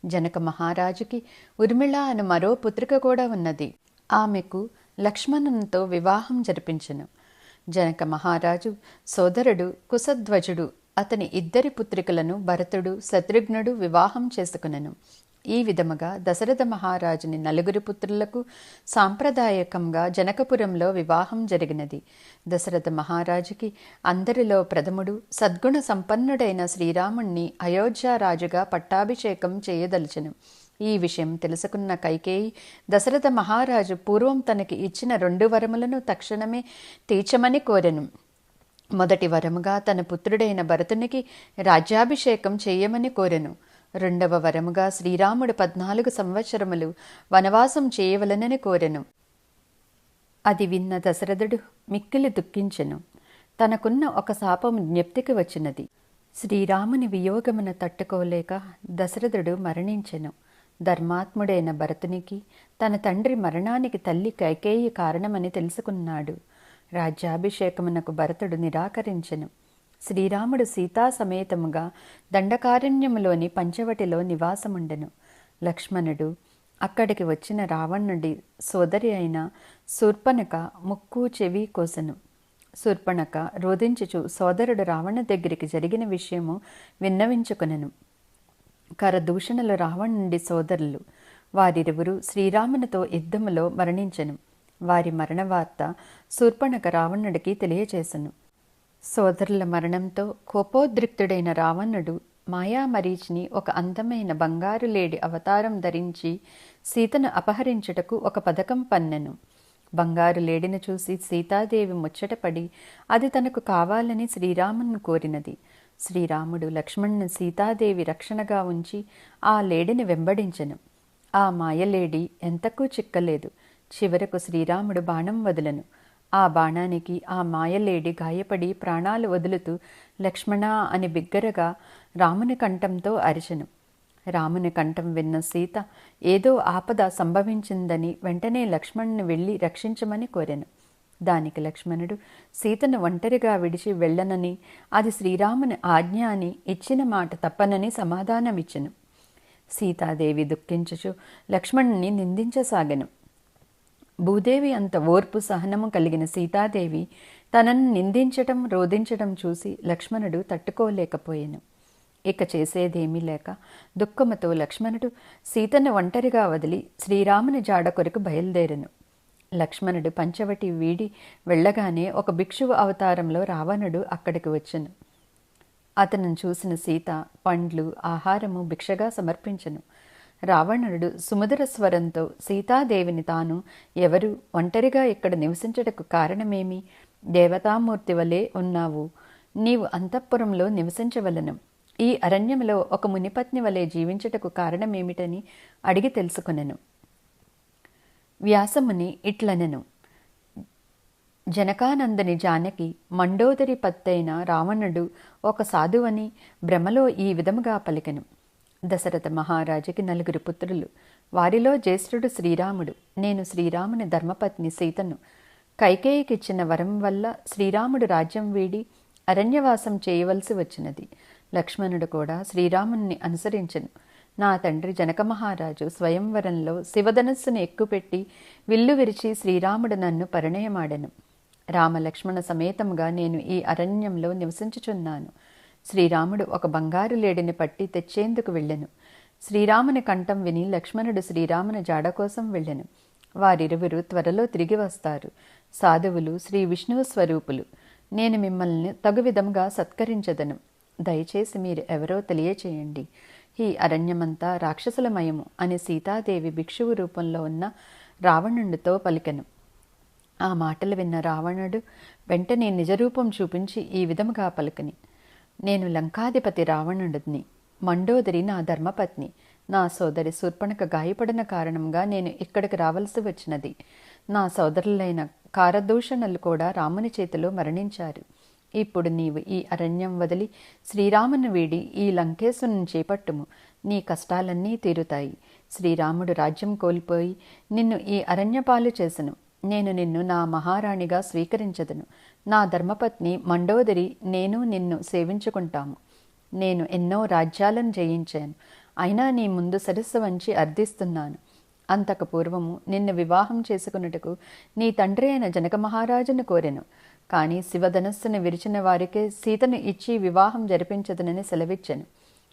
జనక మహారాజుకి ఉర్మిళ అను మరో పుత్రిక కూడా ఉన్నది. ఆమెకు లక్ష్మణునితో వివాహం జరిపించెను. జనక మహారాజు సోదరుడు కుశధ్వజుడు అతని 2 పుత్రికలను భరతుడు శత్రుఘ్నుడు వివాహం చేసుకునెను. ఈ విధముగా దశరథ మహారాజుని 4 పుత్రులకు సాంప్రదాయకంగా జనకపురంలో వివాహం జరిగినది. దశరథ మహారాజుకి అందరిలో ప్రథముడు సద్గుణ సంపన్నుడైన శ్రీరాముణ్ణి అయోధ్యారాజుగా పట్టాభిషేకం చేయదలిచెను. ఈ విషయం తెలుసుకున్న కైకేయి దశరథ మహారాజు పూర్వం తనకి ఇచ్చిన 2 వరములను తక్షణమే తీర్చమని కోరెను. మొదటి వరముగా తన పుత్రుడైన భరతునికి రాజ్యాభిషేకం చేయమని కోరెను. 2వ వరముగా శ్రీరాముడు 14 సంవత్సరములు వనవాసం చేయవలనని కోరెను. అది విన్న దశరథుడు మిక్కిలి దుఃఖించెను. తనకున్న ఒక శాపము జ్ఞప్తికి వచ్చినది. శ్రీరాముని వియోగమును తట్టుకోలేక దశరథుడు మరణించెను. ధర్మాత్ముడైన భరతునికి తన తండ్రి మరణానికి తల్లి కైకేయి కారణమని తెలుసుకున్నాడు. రాజ్యాభిషేకమునకు భరతుడు నిరాకరించెను. శ్రీరాముడు సీతా సమేతముగా దండకారణ్యములోని పంచవటిలో నివాసముండెను. లక్ష్మణుడు అక్కడికి వచ్చిన రావణుడి సోదరి అయిన శూర్పణఖ ముక్కు చెవి కోసెను. శూర్పణఖ రోధించుచు సోదరుడు రావణ దగ్గరికి జరిగిన విషయము విన్నవించుకొనెను. కరదూషణలు రావణుడి సోదరులు. వారిరువురు శ్రీరామునితో యుద్ధములో మరణించెను. వారి మరణ వార్త శూర్పణఖ రావణుడికి తెలియచేసెను. సోదరుల మరణంతో కోపోద్రిక్తుడైన రావణుడు మాయామరీచిని ఒక అందమైన బంగారు లేడి అవతారం ధరించి సీతను అపహరించుటకు ఒక పథకం పన్నెను. బంగారు లేడిని చూసి సీతాదేవి ముచ్చటపడి అది తనకు కావాలని శ్రీరామును కోరినది. శ్రీరాముడు లక్ష్మణుని సీతాదేవి రక్షణగా ఉంచి ఆ లేడిని వెంబడించెను. ఆ మాయలేడి ఎంతకూ చిక్కలేదు. చివరకు శ్రీరాముడు బాణం వదలను. ఆ బాణానికి ఆ మాయలేడి గాయపడి ప్రాణాలు వదులుతూ లక్ష్మణ అని బిగ్గరగా రాముని కంఠంతో అరిచెను. రాముని కంఠం విన్న సీత ఏదో ఆపద సంభవించిందని వెంటనే లక్ష్మణుని వెళ్ళి రక్షించమని కోరెను. దానికి లక్ష్మణుడు సీతను ఒంటరిగా విడిచి వెళ్ళనని, అది శ్రీరాముని ఆజ్ఞ అని, ఇచ్చిన మాట తప్పనని సమాధానమిచ్చెను. సీతాదేవి దుఃఖించుచు లక్ష్మణుని నిందించసాగెను. భూదేవి అంత ఓర్పు సహనము కలిగిన సీతాదేవి తనను నిందించటం రోధించటం చూసి లక్ష్మణుడు తట్టుకోలేకపోయెను. ఇక చేసేదేమీ లేక దుఃఖముతో లక్ష్మణుడు సీతను ఒంటరిగా వదిలి శ్రీరాముని జాడ కొరకు బయలుదేరెను. లక్ష్మణుడు పంచవటి వీడి వెళ్ళగానే ఒక భిక్షువు అవతారంలో రావణుడు అక్కడికి వచ్చెను. అతను చూసిన సీత పండ్లు ఆహారము భిక్షగా సమర్పించెను. రావణుడు సుమధుర స్వరంతో సీతాదేవిని తాను ఎవరు, ఒంటరిగా ఇక్కడ నివసించటకు కారణమేమి, దేవతామూర్తి వలె ఉన్నావు, నీవు అంతఃపురంలో నివసించవలను, ఈ అరణ్యంలో ఒక మునిపత్ని వలె జీవించుటకు కారణమేమిటని అడిగి తెలుసుకొనెను. వ్యాసముని ఇట్లనెను. జనకానందని జానకి మండోదరి పత్తైన రావణుడు ఒక సాధువని భ్రమలో ఈ విధముగా పలికెను. దశరథ మహారాజుకి 4 పుత్రులు. వారిలో జ్యేష్ఠుడు శ్రీరాముడు. నేను శ్రీరాముని ధర్మపత్ని సీతను. కైకేయికిచ్చిన వరం వల్ల శ్రీరాముడు రాజ్యం వీడి అరణ్యవాసం చేయవలసి వచ్చినది. లక్ష్మణుడు కూడా శ్రీరాముని అనుసరించెను. నా తండ్రి జనక మహారాజు స్వయంవరంలో శివధనస్సును ఎక్కుపెట్టి విల్లు విరిచి శ్రీరాముడు నన్ను పరిణయమాడెను. రామలక్ష్మణ సమేతముగా నేను ఈ అరణ్యంలో నివసించుచున్నాను. శ్రీరాముడు ఒక బంగారు లేడిని పట్టి తెచ్చేందుకు వెళ్ళెను. శ్రీరాముని కంఠం విని లక్ష్మణుడు శ్రీరాముని జాడ కోసం వెళ్ళెను. వారిరువురు త్వరలో తిరిగి వస్తారు. సాధువులు, శ్రీ విష్ణువు స్వరూపులు. నేను మిమ్మల్ని తగు విధంగా సత్కరించదను. దయచేసి మీరు ఎవరో తెలియచేయండి. ఈ అరణ్యమంతా రాక్షసులమయము అని సీతాదేవి భిక్షువు రూపంలో ఉన్న రావణుడితో పలికెను. ఆ మాటలు విన్న రావణుడు వెంటనే నిజరూపం చూపించి ఈ విధముగా పలుకని: నేను లంకాధిపతి రావణుడిని. మండోదరి నా ధర్మపత్ని. నా సోదరి శూర్పణఖ గాయపడిన కారణంగా నేను ఇక్కడికి రావలసి వచ్చినది. నా సోదరులైన కారదూషణులు కూడా రాముని చేతిలో మరణించారు. ఇప్పుడు నీవు ఈ అరణ్యం వదిలి శ్రీరాముని వీడి ఈ లంకేశుని చేపట్టుము. నీ కష్టాలన్నీ తీరుతాయి. శ్రీరాముడు రాజ్యం కోల్పోయి నిన్ను ఈ అరణ్యపాలు చేసెను. నేను నిన్ను నా మహారాణిగా స్వీకరించదను. నా ధర్మపత్ని మండోదరి నేను నిన్ను సేవించుకుంటాము. నేను ఎన్నో రాజ్యాలను జయించాను. అయినా నీ ముందు శిరస్సు వంచి అర్థిస్తున్నాను. అంతకు పూర్వము నిన్ను వివాహం చేసుకున్నట్టుకు నీ తండ్రి అయిన జనక మహారాజును కోరెను. కానీ శివధనస్సును విరిచిన వారికే సీతను ఇచ్చి వివాహం జరిపించదనని సెలవిచ్చాను.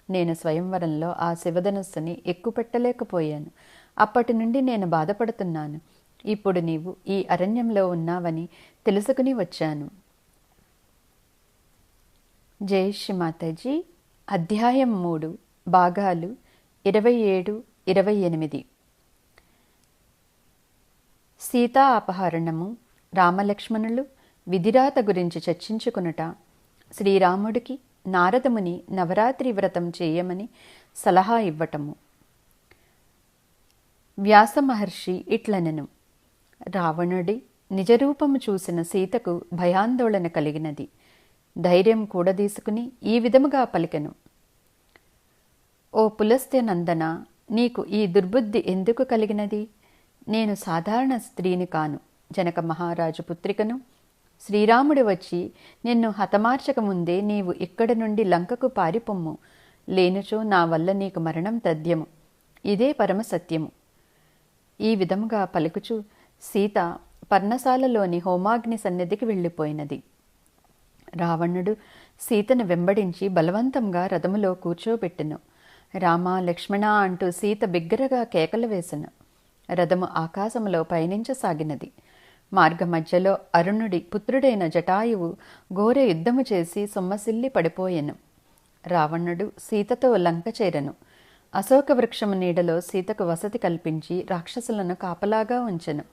నేను స్వయంవరంలో ఆ శివధనస్సుని ఎక్కుపెట్టలేకపోయాను. అప్పటి నుండి నేను బాధపడుతున్నాను. ఇప్పుడు నీవు ఈ అరణ్యంలో ఉన్నావని తెలుసుకుని వచ్చాను. జై శ్రీ మాతాజీ. అధ్యాయం 3 భాగాలు 27, 28. సీతా అపహరణము, రామలక్ష్మణులు విధిరాత గురించి చర్చించుకునుట, శ్రీరాముడికి నారదముని నవరాత్రి వ్రతం చేయమని సలహా ఇవ్వటము. వ్యాస మహర్షి ఇట్లనెను: రావణుడి నిజరూపము చూసిన సీతకు భయాందోళన కలిగినది. ధైర్యం కూడదీసుకుని ఈ విధముగా పలికెను: ఓ పులస్త్య నందన, నీకు ఈ దుర్బుద్ధి ఎందుకు కలిగినది? నేను సాధారణ స్త్రీని కాను. జనక మహారాజు పుత్రికను. శ్రీరాముడు వచ్చి నిన్ను హతమార్చక ముందే నీవు ఇక్కడి నుండి లంకకు పారిపొమ్ము. లేనుచో నా వల్ల నీకు మరణం తథ్యము. ఇదే పరమసత్యము. ఈ విధముగా పలుకుచు సీత పర్ణశాలలోని హోమాగ్ని సన్నిధికి వెళ్ళిపోయినది. రావణుడు సీతను వెంబడించి బలవంతంగా రథములో కూర్చోబెట్టెను. రామ, లక్ష్మణ అంటూ సీత బిగ్గరగా కేకలు వేసెను. రథము ఆకాశములో పయనించసాగినది. మార్గ మధ్యలో అరుణుడి పుత్రుడైన జటాయువు ఘోర యుద్ధము చేసి సొమ్మసిల్లి పడిపోయెను. రావణుడు సీతతో లంక చేరెను. అశోక వృక్షము నీడలో సీతకు వసతి కల్పించి రాక్షసులను కాపలాగా ఉంచెను.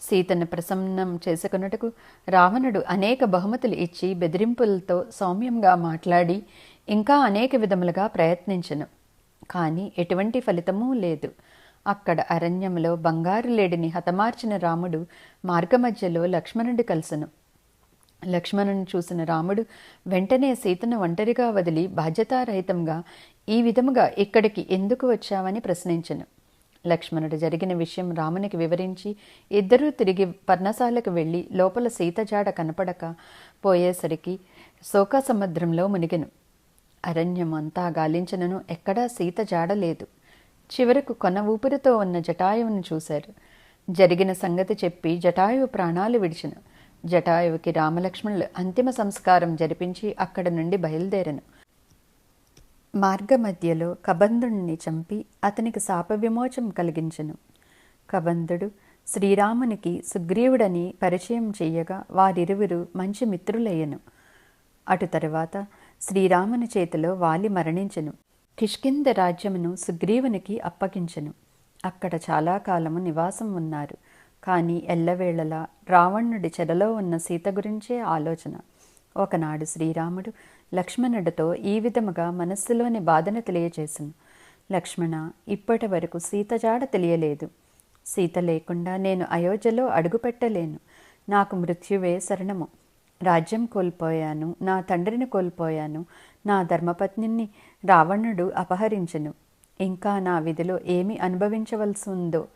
సీతను ప్రసన్నం చేసుకొనుటకు రావణుడు అనేక బహుమతులు ఇచ్చి బెదిరింపులతో సౌమ్యంగా మాట్లాడి ఇంకా అనేక విధములుగా ప్రయత్నించెను. కానీ ఎటువంటి ఫలితమూ లేదు. అక్కడ అరణ్యంలో బంగారు లేడిని హతమార్చిన రాముడు మార్గమధ్యలో లక్ష్మణుడి కలిసెను. లక్ష్మణుని చూసిన రాముడు వెంటనే సీతను ఒంటరిగా వదిలి బాధ్యతారహితంగా ఈ విధముగా ఇక్కడికి ఎందుకు వచ్చావని ప్రశ్నించెను. లక్ష్మణుడు జరిగిన విషయం రామునికి వివరించి ఇద్దరూ తిరిగి పర్ణశాలకు వెళ్ళి లోపల సీత జాడ కనపడక పోయేసరికి శోక సముద్రంలో మునిగెను. అరణ్యం అంతా గాలించినను ఎక్కడా సీత జాడ లేదు. చివరకు కొన ఊపిరితో ఉన్న జటాయువును చూశారు. జరిగిన సంగతి చెప్పి జటాయువు ప్రాణాలు విడిచెను. జటాయువుకి రామలక్ష్మణులు అంతిమ సంస్కారం జరిపించి అక్కడి నుండి బయలుదేరెను. మార్గమధ్యలో కబంధుణ్ణి చంపి అతనికి శాప విమోచం కలిగించెను. కబంధుడు శ్రీరామునికి సుగ్రీవుడని పరిచయం చెయ్యగా వారిరువురు మంచి మిత్రులయ్యను. అటు తరువాత శ్రీరాముని చేతిలో వాలి మరణించెను. కిష్కింధ రాజ్యమును సుగ్రీవునికి అప్పగించెను. అక్కడ చాలా కాలము నివాసం ఉన్నారు. కానీ ఎల్లవేళలా రావణుడి చెరలో ఉన్న సీత గురించే ఆలోచన. ఒకనాడు శ్రీరాముడు లక్ష్మణుడితో ఈ విధముగా మనస్సులోని బాధను తెలియచేసెను. లక్ష్మణ, ఇప్పటి వరకు సీత జాడ తెలియలేదు. సీత లేకుండా నేను అయోధ్యలో అడుగుపెట్టలేను. నాకు మృత్యువే శరణము. రాజ్యం కోల్పోయాను, నా తండ్రిని కోల్పోయాను, నా ధర్మపత్నిని రావణుడు అపహరించెను. ఇంకా నా విధిలో ఏమి అనుభవించవలసి ఉందో.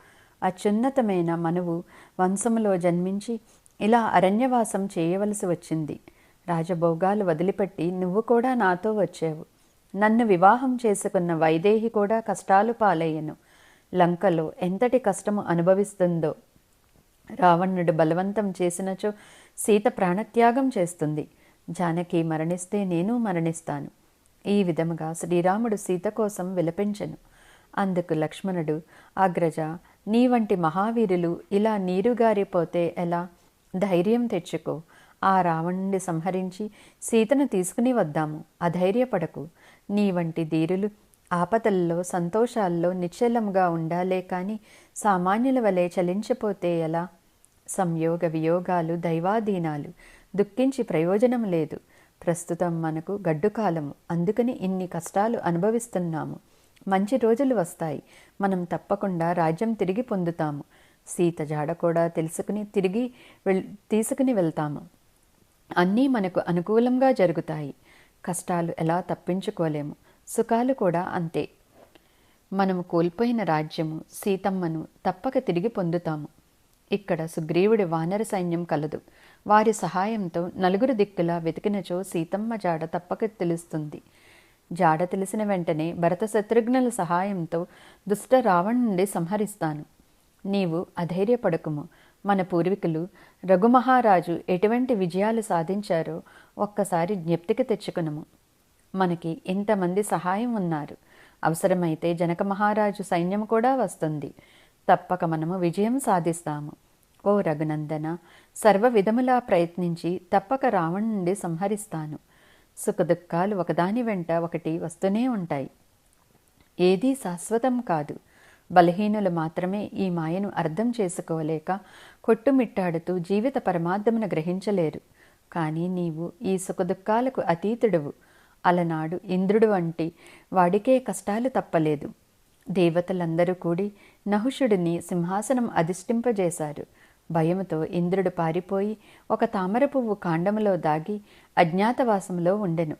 అత్యున్నతమైన మనువు వంశములో జన్మించి ఇలా అరణ్యవాసం చేయవలసి వచ్చింది. రాజభోగాలు వదిలిపెట్టి నువ్వు కూడా నాతో వచ్చావు. నన్ను వివాహం చేసుకున్న వైదేహి కూడా కష్టాలు పాలయ్యను. లంకలో ఎంతటి కష్టము అనుభవిస్తుందో. రావణుడు బలవంతం చేసినచో సీత ప్రాణత్యాగం చేస్తుంది. జానకి మరణిస్తే నేను మరణిస్తాను. ఈ విధముగా శ్రీరాముడు సీత కోసం విలపించెను. అందుకు లక్ష్మణుడు, అగ్రజ, నీ వంటి మహావీరులు ఇలా నీరుగారిపోతే ఎలా? ధైర్యం తెచ్చుకో. ఆ రావణుని సంహరించి సీతను తీసుకుని వద్దాము. అధైర్యపడకు. నీ వంటి ధీరులు ఆపదల్లో సంతోషాల్లో నిశ్చలంగా ఉండాలే కాని సామాన్యుల వలె చలించిపోతే ఎలా? సంయోగ వియోగాలు దైవాధీనాలు. దుఃఖించి ప్రయోజనం లేదు. ప్రస్తుతం మనకు గడ్డు కాలము. అందుకని ఇన్ని కష్టాలు అనుభవిస్తున్నాము. మంచి రోజులు వస్తాయి. మనం తప్పకుండా రాజ్యం తిరిగి పొందుతాము. సీత జాడ కూడా తెలుసుకుని తీసుకుని వెళ్తాము. అన్నీ మనకు అనుకూలంగా జరుగుతాయి. కష్టాలు ఎలా తప్పించుకోలేము. సుఖాలు కూడా అంతే. మనము కోల్పోయిన రాజ్యము, సీతమ్మను తప్పక తిరిగి పొందుతాము. ఇక్కడ సుగ్రీవుడి వానర సైన్యం కలదు. వారి సహాయంతో నలుగురు దిక్కులా వెతికినచో సీతమ్మ జాడ తప్పక తెలుస్తుంది. జాడ తెలిసిన వెంటనే భరత శత్రుఘ్నుల సహాయంతో దుష్ట రావణుని సంహరిస్తాను. నీవు అధైర్యపడకుము. మన పూర్వీకులు రఘుమహారాజు ఎటువంటి విజయాలు సాధించారో ఒక్కసారి జ్ఞప్తికి తెచ్చుకునము. మనకి ఇంతమంది సహాయం ఉన్నారు. అవసరమైతే జనక మహారాజు సైన్యం కూడా వస్తుంది. తప్పక మనము విజయం సాధిస్తాము. ఓ రఘునందన, సర్వ విధములా ప్రయత్నించి తప్పక రావణుని సంహరిస్తాను. సుఖదుఖాలు ఒకదాని వెంట ఒకటి వస్తూనే ఉంటాయి. ఏదీ శాశ్వతం కాదు. బలహీనులు మాత్రమే ఈ మాయను అర్థం చేసుకోలేక కొట్టుమిట్టాడుతూ జీవిత పరమార్థమును గ్రహించలేరు. కానీ నీవు ఈ సుఖదుఖాలకు అతీతుడువు. అలనాడు ఇంద్రుడు వంటి వాడికే కష్టాలు తప్పలేదు. దేవతలందరూ కూడి నహుషుడిని సింహాసనం అధిష్ఠింపజేశారు. భయముతో ఇంద్రుడు పారిపోయి ఒక తామర పువ్వు కాండములో దాగి అజ్ఞాతవాసంలో ఉండెను.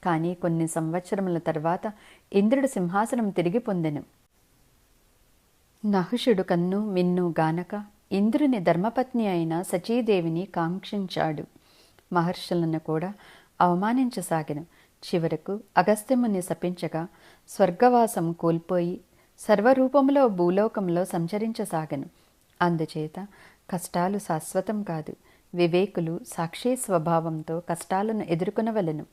కానీ కొన్ని సంవత్సరముల తర్వాత ఇంద్రుడు సింహాసనం తిరిగి పొందెను. నహుషుడు కన్ను మిన్ను గానక ఇంద్రుని ధర్మపత్ని అయిన సచీదేవిని కాంక్షించాడు. మహర్షులను కూడా అవమానించసాగెను. చివరకు అగస్త్యముని శపించగా స్వర్గవాసం కోల్పోయి సర్వరూపంలో భూలోకంలో సంచరించసాగెను. అందుచేత కష్టాలు శాశ్వతం కాదు. వివేకులు సాక్షి స్వభావంతో కష్టాలను ఎదుర్కొనవలెను.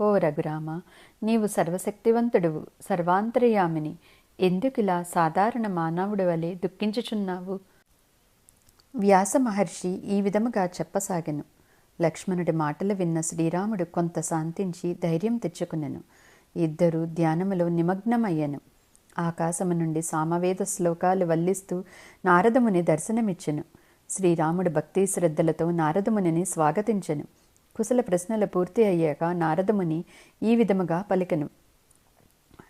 ఓ రఘురామ, నీవు సర్వశక్తివంతుడువు, సర్వాంతర్యామిని. ఎందుకిలా సాధారణ మానవుడి వలె దుఃఖించుచున్నావు? వ్యాస మహర్షి ఈ విధముగా చెప్పసాగెను. లక్ష్మణుడి మాటలు విన్న శ్రీరాముడు కొంత శాంతించి ధైర్యం తెచ్చుకునెను. ఇద్దరూ ధ్యానములో నిమగ్నమయ్యెను. ఆకాశము నుండి సామవేద శ్లోకాలు వల్లిస్తూ నారదముని దర్శనమిచ్చెను. శ్రీరాముడు భక్తి శ్రద్ధలతో నారదమునిని స్వాగతించెను. కుశల ప్రశ్నలు పూర్తి అయ్యాక నారదముని ఈ విధముగా పలికెను.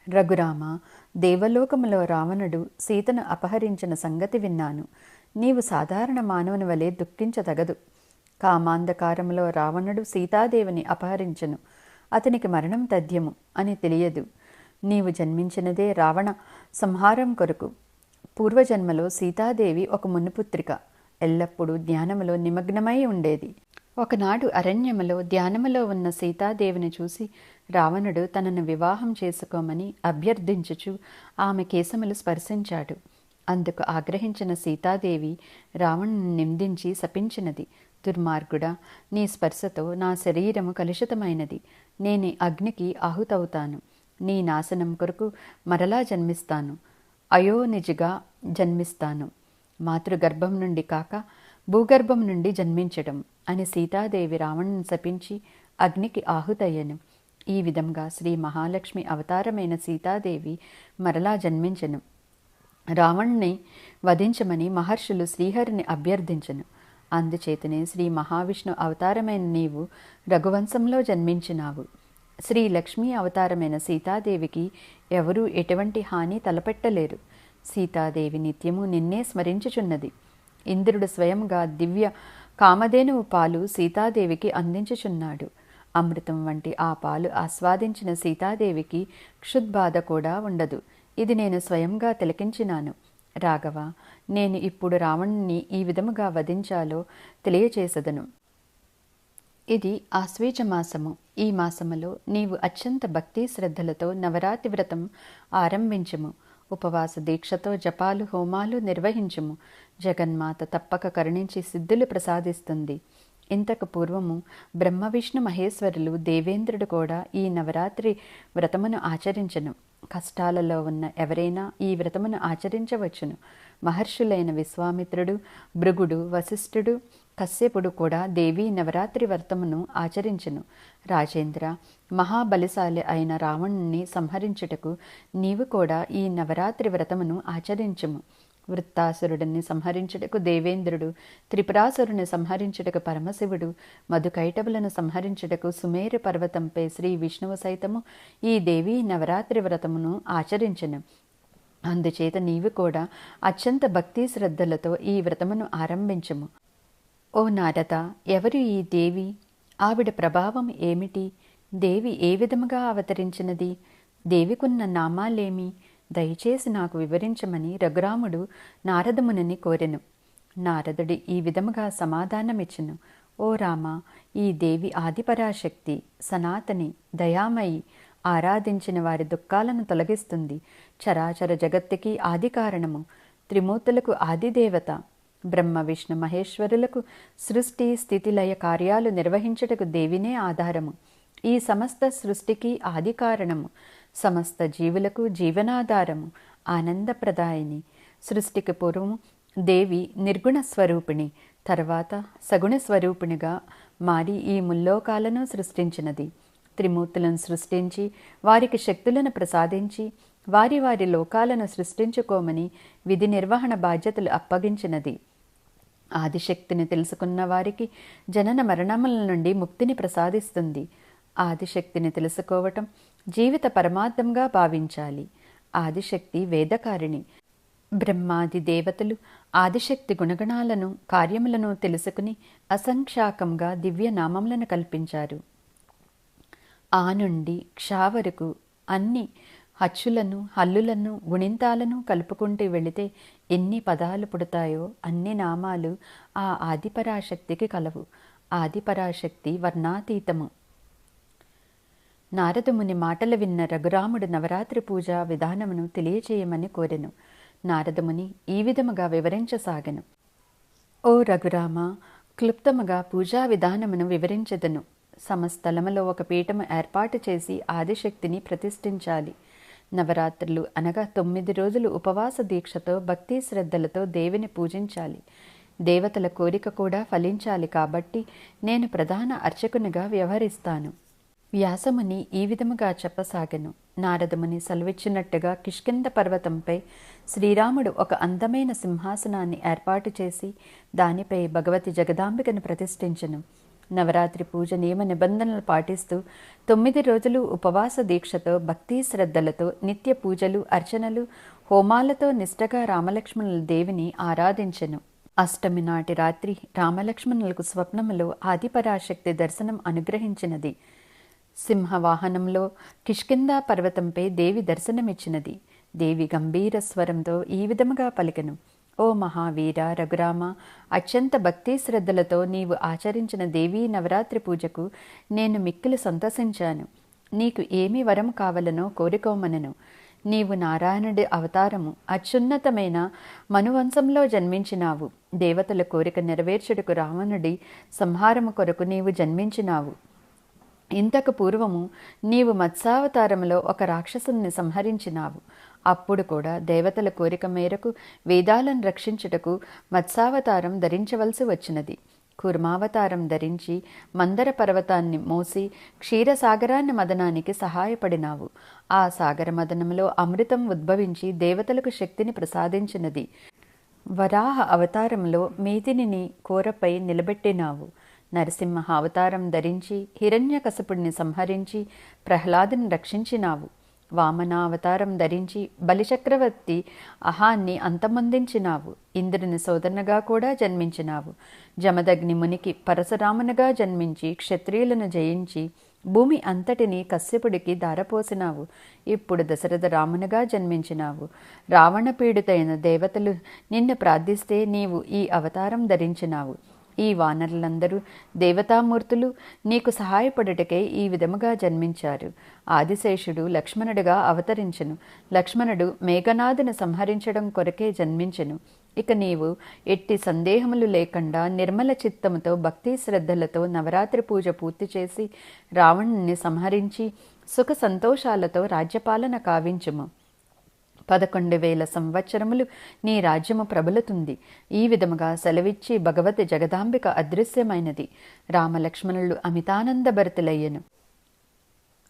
రఘురామ, దేవలోకములో రావణుడు సీతను అపహరించిన సంగతి విన్నాను. నీవు సాధారణ మానవుని వలె దుఃఖించతగదు. కామాంధకారములో రావణుడు సీతాదేవిని అపహరించెను. అతనికి మరణం తథ్యము అని తెలియదు. నీవు జన్మించినదే రావణ సంహారం కొరకు. పూర్వజన్మలో సీతాదేవి ఒక మునిపుత్రిక. ఎల్లప్పుడూ ధ్యానములో నిమగ్నమై ఉండేది. ఒకనాడు అరణ్యములో ధ్యానములో ఉన్న సీతాదేవిని చూసి రావణుడు తనను వివాహం చేసుకోమని అభ్యర్థించుచు ఆమె కేశములు స్పర్శించాడు. అందుకు ఆగ్రహించిన సీతాదేవి రావణుని నిందించి శపించినది. దుర్మార్గుడా, నీ స్పర్శతో నా శరీరము కలుషితమైనది. నేను అగ్నికి ఆహుతవుతాను. నీ నాశనం కొరకు మరలా జన్మిస్తాను. అయోనిజిగా జన్మిస్తాను. మాతృగర్భం నుండి కాక భూగర్భం నుండి జన్మించడం అని సీతాదేవి రావణుని శపించి అగ్నికి ఆహుతయ్యను. ఈ విధంగా శ్రీ మహాలక్ష్మి అవతారమైన సీతాదేవి మరలా జన్మించెను. రావణుని వధించమని మహర్షులు శ్రీహరిని అభ్యర్థించెను. అందుచేతనే శ్రీ మహావిష్ణు అవతారమైన నీవు రఘువంశంలో జన్మించినావు. శ్రీ లక్ష్మీ అవతారమైన సీతాదేవికి ఎవరూ ఎటువంటి హాని తలపెట్టలేరు. సీతాదేవి నిత్యము నిన్నే స్మరించుచున్నది. ఇంద్రుడు స్వయంగా దివ్య కామధేనువు పాలు సీతాదేవికి అందించుచున్నాడు. అమృతం వంటి ఆ పాలు ఆస్వాదించిన సీతాదేవికి క్షుద్బాధ కూడా ఉండదు. ఇది నేను స్వయంగా తిలకించినాను. రాఘవ, నేను ఇప్పుడు రావణుని ఈ విధముగా వధించాలో తెలియచేసదను. ఇది ఆశ్వీజ మాసము. ఈ మాసములో నీవు అత్యంత భక్తి శ్రద్ధలతో నవరాత్రి వ్రతం ఆరంభించుము. ఉపవాస దీక్షతో జపాలు హోమాలు నిర్వహించుము. జగన్మాత తప్పక కరుణించి సిద్ధులు ప్రసాదిస్తుంది. ఇంతకు పూర్వము బ్రహ్మ విష్ణు మహేశ్వరులు దేవేంద్రుడు కూడా ఈ నవరాత్రి వ్రతమును ఆచరించను. కష్టాలలో ఉన్న ఎవరైనా ఈ వ్రతమును ఆచరించవచ్చును. మహర్షులైన విశ్వామిత్రుడు, భృగుడు, వశిష్ఠుడు, కశ్యపుడు కూడా దేవీ నవరాత్రి వ్రతమును ఆచరించును. రాజేంద్ర, మహాబలిశాలి అయిన రావణుని సంహరించుటకు నీవు కూడా ఈ నవరాత్రి వ్రతమును ఆచరించుము. వృత్తాసురుడిని సంహరించుటకు దేవేంద్రుడు, త్రిపురాసురుని సంహరించుటకు పరమశివుడు, మధుకైటవులను సంహరించుటకు సుమేరు పర్వతంపై శ్రీ విష్ణువు సైతము ఈ దేవీ నవరాత్రి వ్రతమును ఆచరించెను. అందుచేత నీవు కూడా అత్యంత భక్తి శ్రద్ధలతో ఈ వ్రతమును ఆరంభించుము. ఓ నారద, ఎవరు ఈ దేవి? ఆవిడ ప్రభావం ఏమిటి? దేవి ఏ విధముగా అవతరించినది? దేవికున్న నామాలేమి? దయచేసి నాకు వివరించమని రఘురాముడు నారదమునిని కోరెను. నారదుడి ఈ విధముగా సమాధానమిచ్చెను. ఓ రామ, ఈ దేవి ఆదిపరాశక్తి, సనాతని, దయామయి, ఆరాధించిన వారి దుఃఖాలను తొలగిస్తుంది. చరాచర జగత్తుకి ఆది కారణము, త్రిమూర్తులకు ఆదిదేవత, బ్రహ్మ విష్ణు మహేశ్వరులకు సృష్టి స్థితిలయ కార్యాలు నిర్వహించుటకు దేవినే ఆధారము. ఈ సమస్త సృష్టికి ఆది కారణము, సమస్త జీవులకు జీవనాధారము, ఆనందప్రదాయిని. సృష్టికి పూర్వము దేవి నిర్గుణ స్వరూపిణి, తర్వాత సగుణ స్వరూపిణిగా మారి ఈ ముల్లోకాలను సృష్టించినది. త్రిమూర్తులను సృష్టించి వారికి శక్తులను ప్రసాదించి వారి వారి లోకాలను సృష్టించుకోమని విధి నిర్వహణ బాధ్యతలు అప్పగించినది. ఆదిశక్తిని తెలుసుకున్న వారికి జనన మరణముల నుండి ముక్తిని ప్రసాదిస్తుంది. ఆదిశక్తిని తెలుసుకోవటం జీవిత పరమార్థంగా భావించాలి. ఆదిశక్తి వేదకారిణి. బ్రహ్మాది దేవతలు ఆదిశక్తి గుణగణాలను కార్యములను తెలుసుకుని అసంఖ్యాకంగా దివ్య నామములను కల్పించారు. ఆ నుండి క్ష వరకు అన్ని హచ్చులను హల్లులను గుణింతాలను కలుపుకుంటూ వెళితే ఎన్ని పదాలు పుడతాయో అన్ని నామాలు ఆ ఆదిపరాశక్తికి కలవు. ఆదిపరాశక్తి వర్ణాతీతము. నారదముని మాటలు విన్న రఘురాముడు నవరాత్రి పూజా విధానమును తెలియచేయమని కోరెను. నారదముని ఈ విధముగా వివరించసాగెను. ఓ రఘురామ, క్లుప్తముగా పూజా విధానమును వివరించెదను. సమస్థలములో ఒక పీఠము ఏర్పాటు చేసి ఆదిశక్తిని ప్రతిష్ఠించాలి. నవరాత్రులు అనగా 9 రోజులు ఉపవాస దీక్షతో భక్తి శ్రద్ధలతో దేవిని పూజించాలి. దేవతల కోరిక కూడా ఫలించాలి కాబట్టి నేను ప్రధాన అర్చకునిగా వ్యవహరిస్తాను. వ్యాసముని ఈ విధముగా చెప్పసాగెను. నారదముని సెలవిచ్చినట్టుగా కిష్కింధ పర్వతంపై శ్రీరాముడు ఒక అందమైన సింహాసనాన్ని ఏర్పాటు చేసి దానిపై భగవతి జగదాంబికను ప్రతిష్ఠించెను. నవరాత్రి పూజ నియమ నిబంధనలు పాటిస్తూ 9 రోజులు ఉపవాస దీక్షతో భక్తి శ్రద్ధలతో నిత్య పూజలు అర్చనలు హోమాలతో నిష్టగా రామలక్ష్మణుల దేవిని ఆరాధించెను. అష్టమి నాటి రాత్రి రామలక్ష్మణులకు స్వప్నములో ఆదిపరాశక్తి దర్శనం అనుగ్రహించినది. సింహవాహనంలో కిష్కింధ పర్వతంపై దేవి దర్శనమిచ్చినది. దేవి గంభీర స్వరంతో ఈ విధముగా పలికెను. ఓ మహావీర రఘురామ, అత్యంత భక్తి శ్రద్ధలతో నీవు ఆచరించిన దేవీ నవరాత్రి పూజకు నేను మిక్కిలి సంతసించాను. నీకు ఏమి వరం కావలనో కోరుకోమనను. నీవు నారాయణుడి అవతారము, అత్యున్నతమైన మనువంశంలో జన్మించినావు. దేవతల కోరిక నెరవేర్చుటకు రావణుడి సంహారము కొరకు నీవు జన్మించినావు. ఇంతకు పూర్వము నీవు మత్స్యావతారములో ఒక రాక్షసుని సంహరించినావు. అప్పుడు కూడా దేవతల కోరిక మేరకు వేదాలను రక్షించుటకు మత్స్యావతారం ధరించవలసి వచ్చినది. కూర్మావతారం ధరించి మందర పర్వతాన్ని మోసి క్షీరసాగరాన్ని మదనానికి సహాయపడినావు. ఆ సాగర మదనంలో అమృతం ఉద్భవించి దేవతలకు శక్తిని ప్రసాదించినది. వరాహ అవతారంలో మేదినిని కోరపై నిలబెట్టినావు. నరసింహ అవతారం ధరించి హిరణ్యకశపుడిని సంహరించి ప్రహ్లాదుని రక్షించినావు. వామనావతారం ధరించి బలిచక్రవర్తి అహాన్ని అంతమొందించినావు. ఇంద్రుని సోదరునిగా కూడా జన్మించినావు. జమదగ్ని మునికి పరశురామునిగా జన్మించి క్షత్రియులను జయించి భూమి అంతటిని కశ్యపుడికి ధారపోసినావు. ఇప్పుడు దశరథ రామునిగా జన్మించినావు. రావణ పీడితైన దేవతలు నిన్ను ప్రార్థిస్తే నీవు ఈ అవతారం ధరించినావు. ఈ వానరులందరూ దేవతామూర్తులు నీకు సహాయపడుటకై ఈ విధముగా జన్మించారు. ఆదిశేషుడు లక్ష్మణుడిగా అవతరించెను. లక్ష్మణుడు మేఘనాథుని సంహరించడం కొరకే జన్మించెను. ఇక నీవు ఎట్టి సందేహములు లేకుండా నిర్మల చిత్తముతో భక్తి శ్రద్ధలతో నవరాత్రి పూజ పూర్తి చేసి రావణుని సంహరించి సుఖ సంతోషాలతో రాజ్యపాలన కావించుము. 11,000 సంవత్సరములు నీ రాజ్యము ప్రబలుతుంది. ఈ విధముగా సెలవిచ్చి భగవతి జగదాంబిక అదృశ్యమైనది. రామలక్ష్మణులు అమితానందభరితులయ్యెను.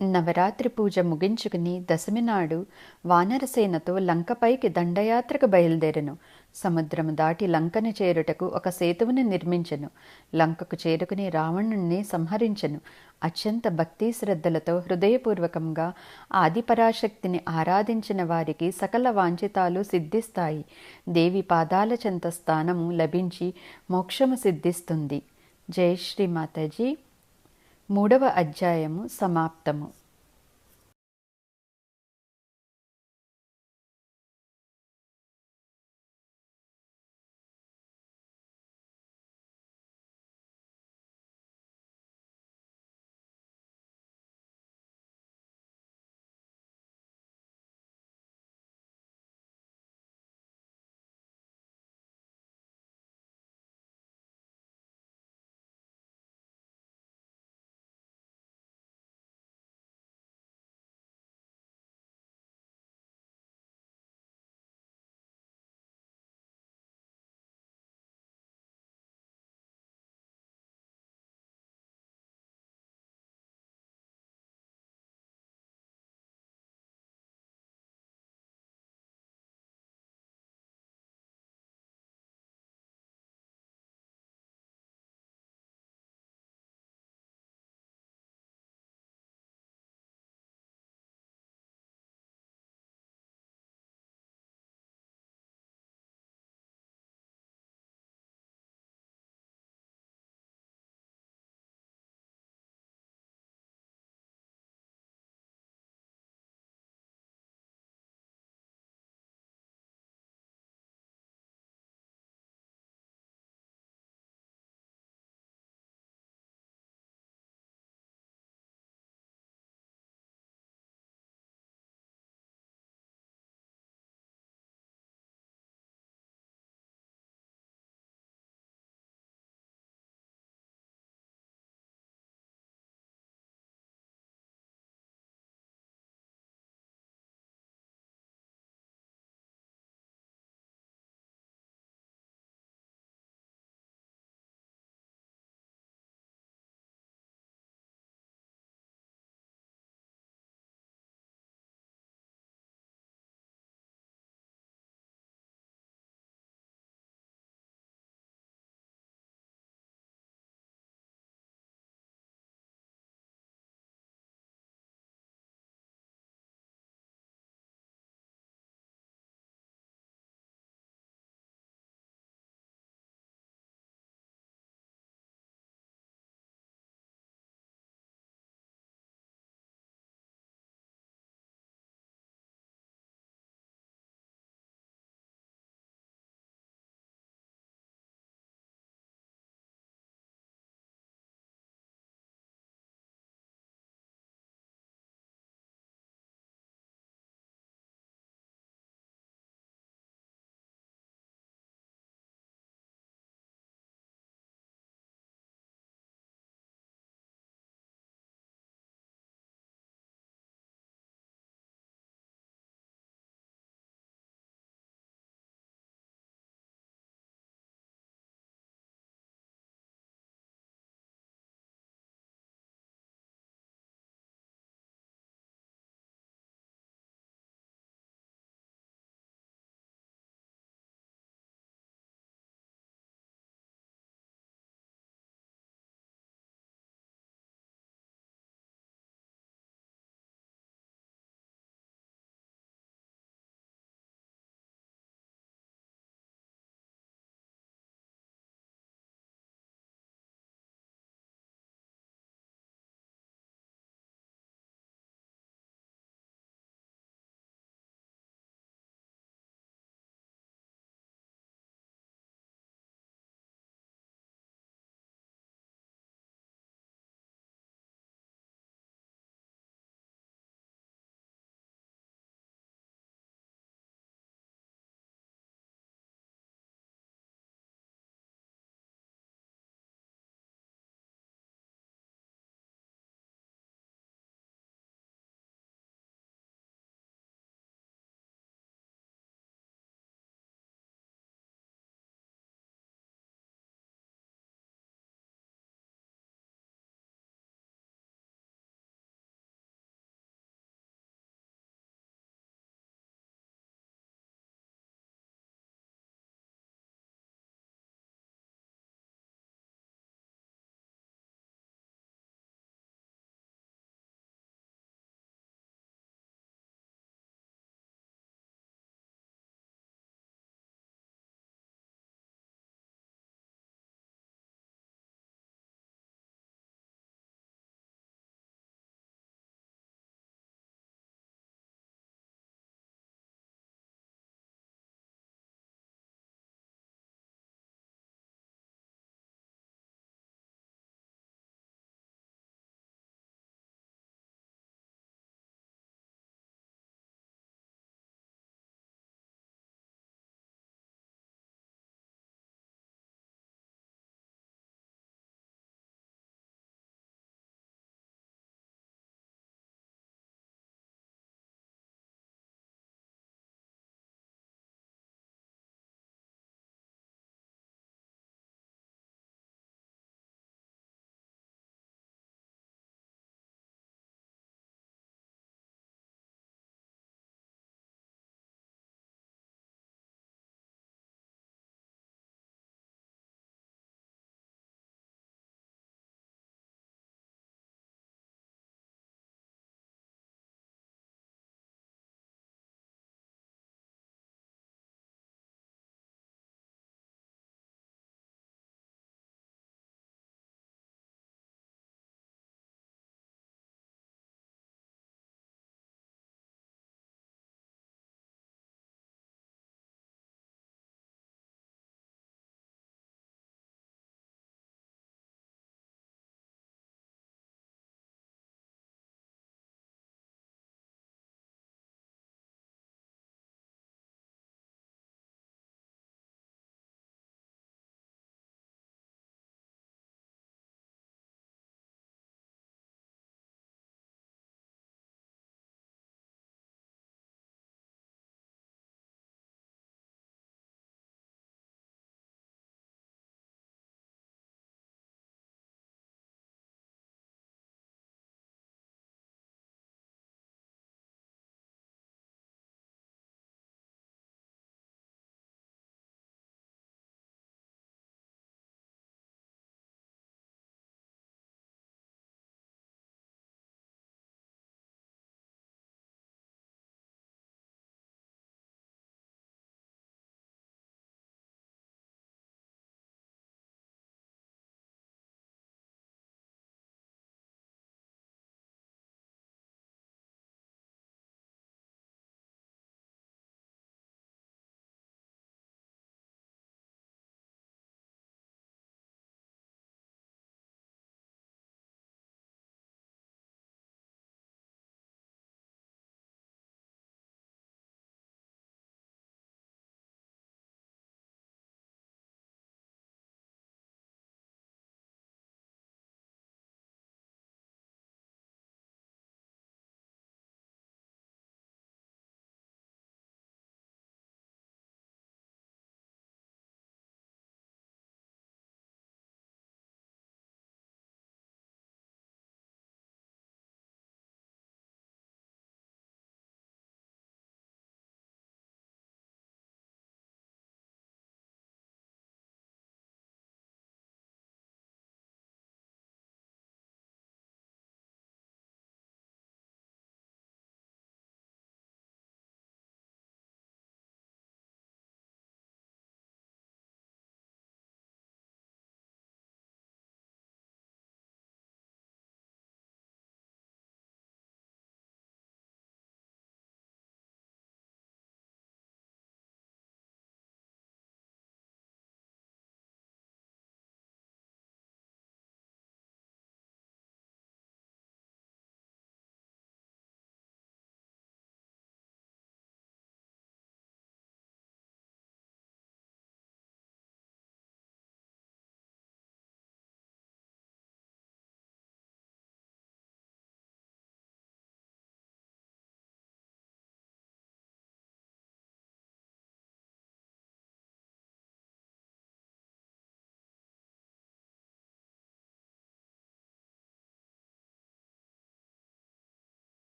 నవరాత్రి పూజ ముగించుకుని దశమి నాడు వానరసేనతో లంకపైకి దండయాత్రకు బయలుదేరెను. సముద్రము దాటి లంకను చేరుటకు ఒక సేతువుని నిర్మించెను. లంకకు చేరుకుని రావణుణ్ణి సంహరించెను. అత్యంత భక్తి శ్రద్ధలతో హృదయపూర్వకంగా ఆదిపరాశక్తిని ఆరాధించిన వారికి సకల వాంఛితాలు సిద్ధిస్తాయి. దేవి పాదాల చెంత స్థానము లభించి మోక్షము సిద్ధిస్తుంది. జై శ్రీ మాతాజీ. 3వ అధ్యాయము సమాప్తము.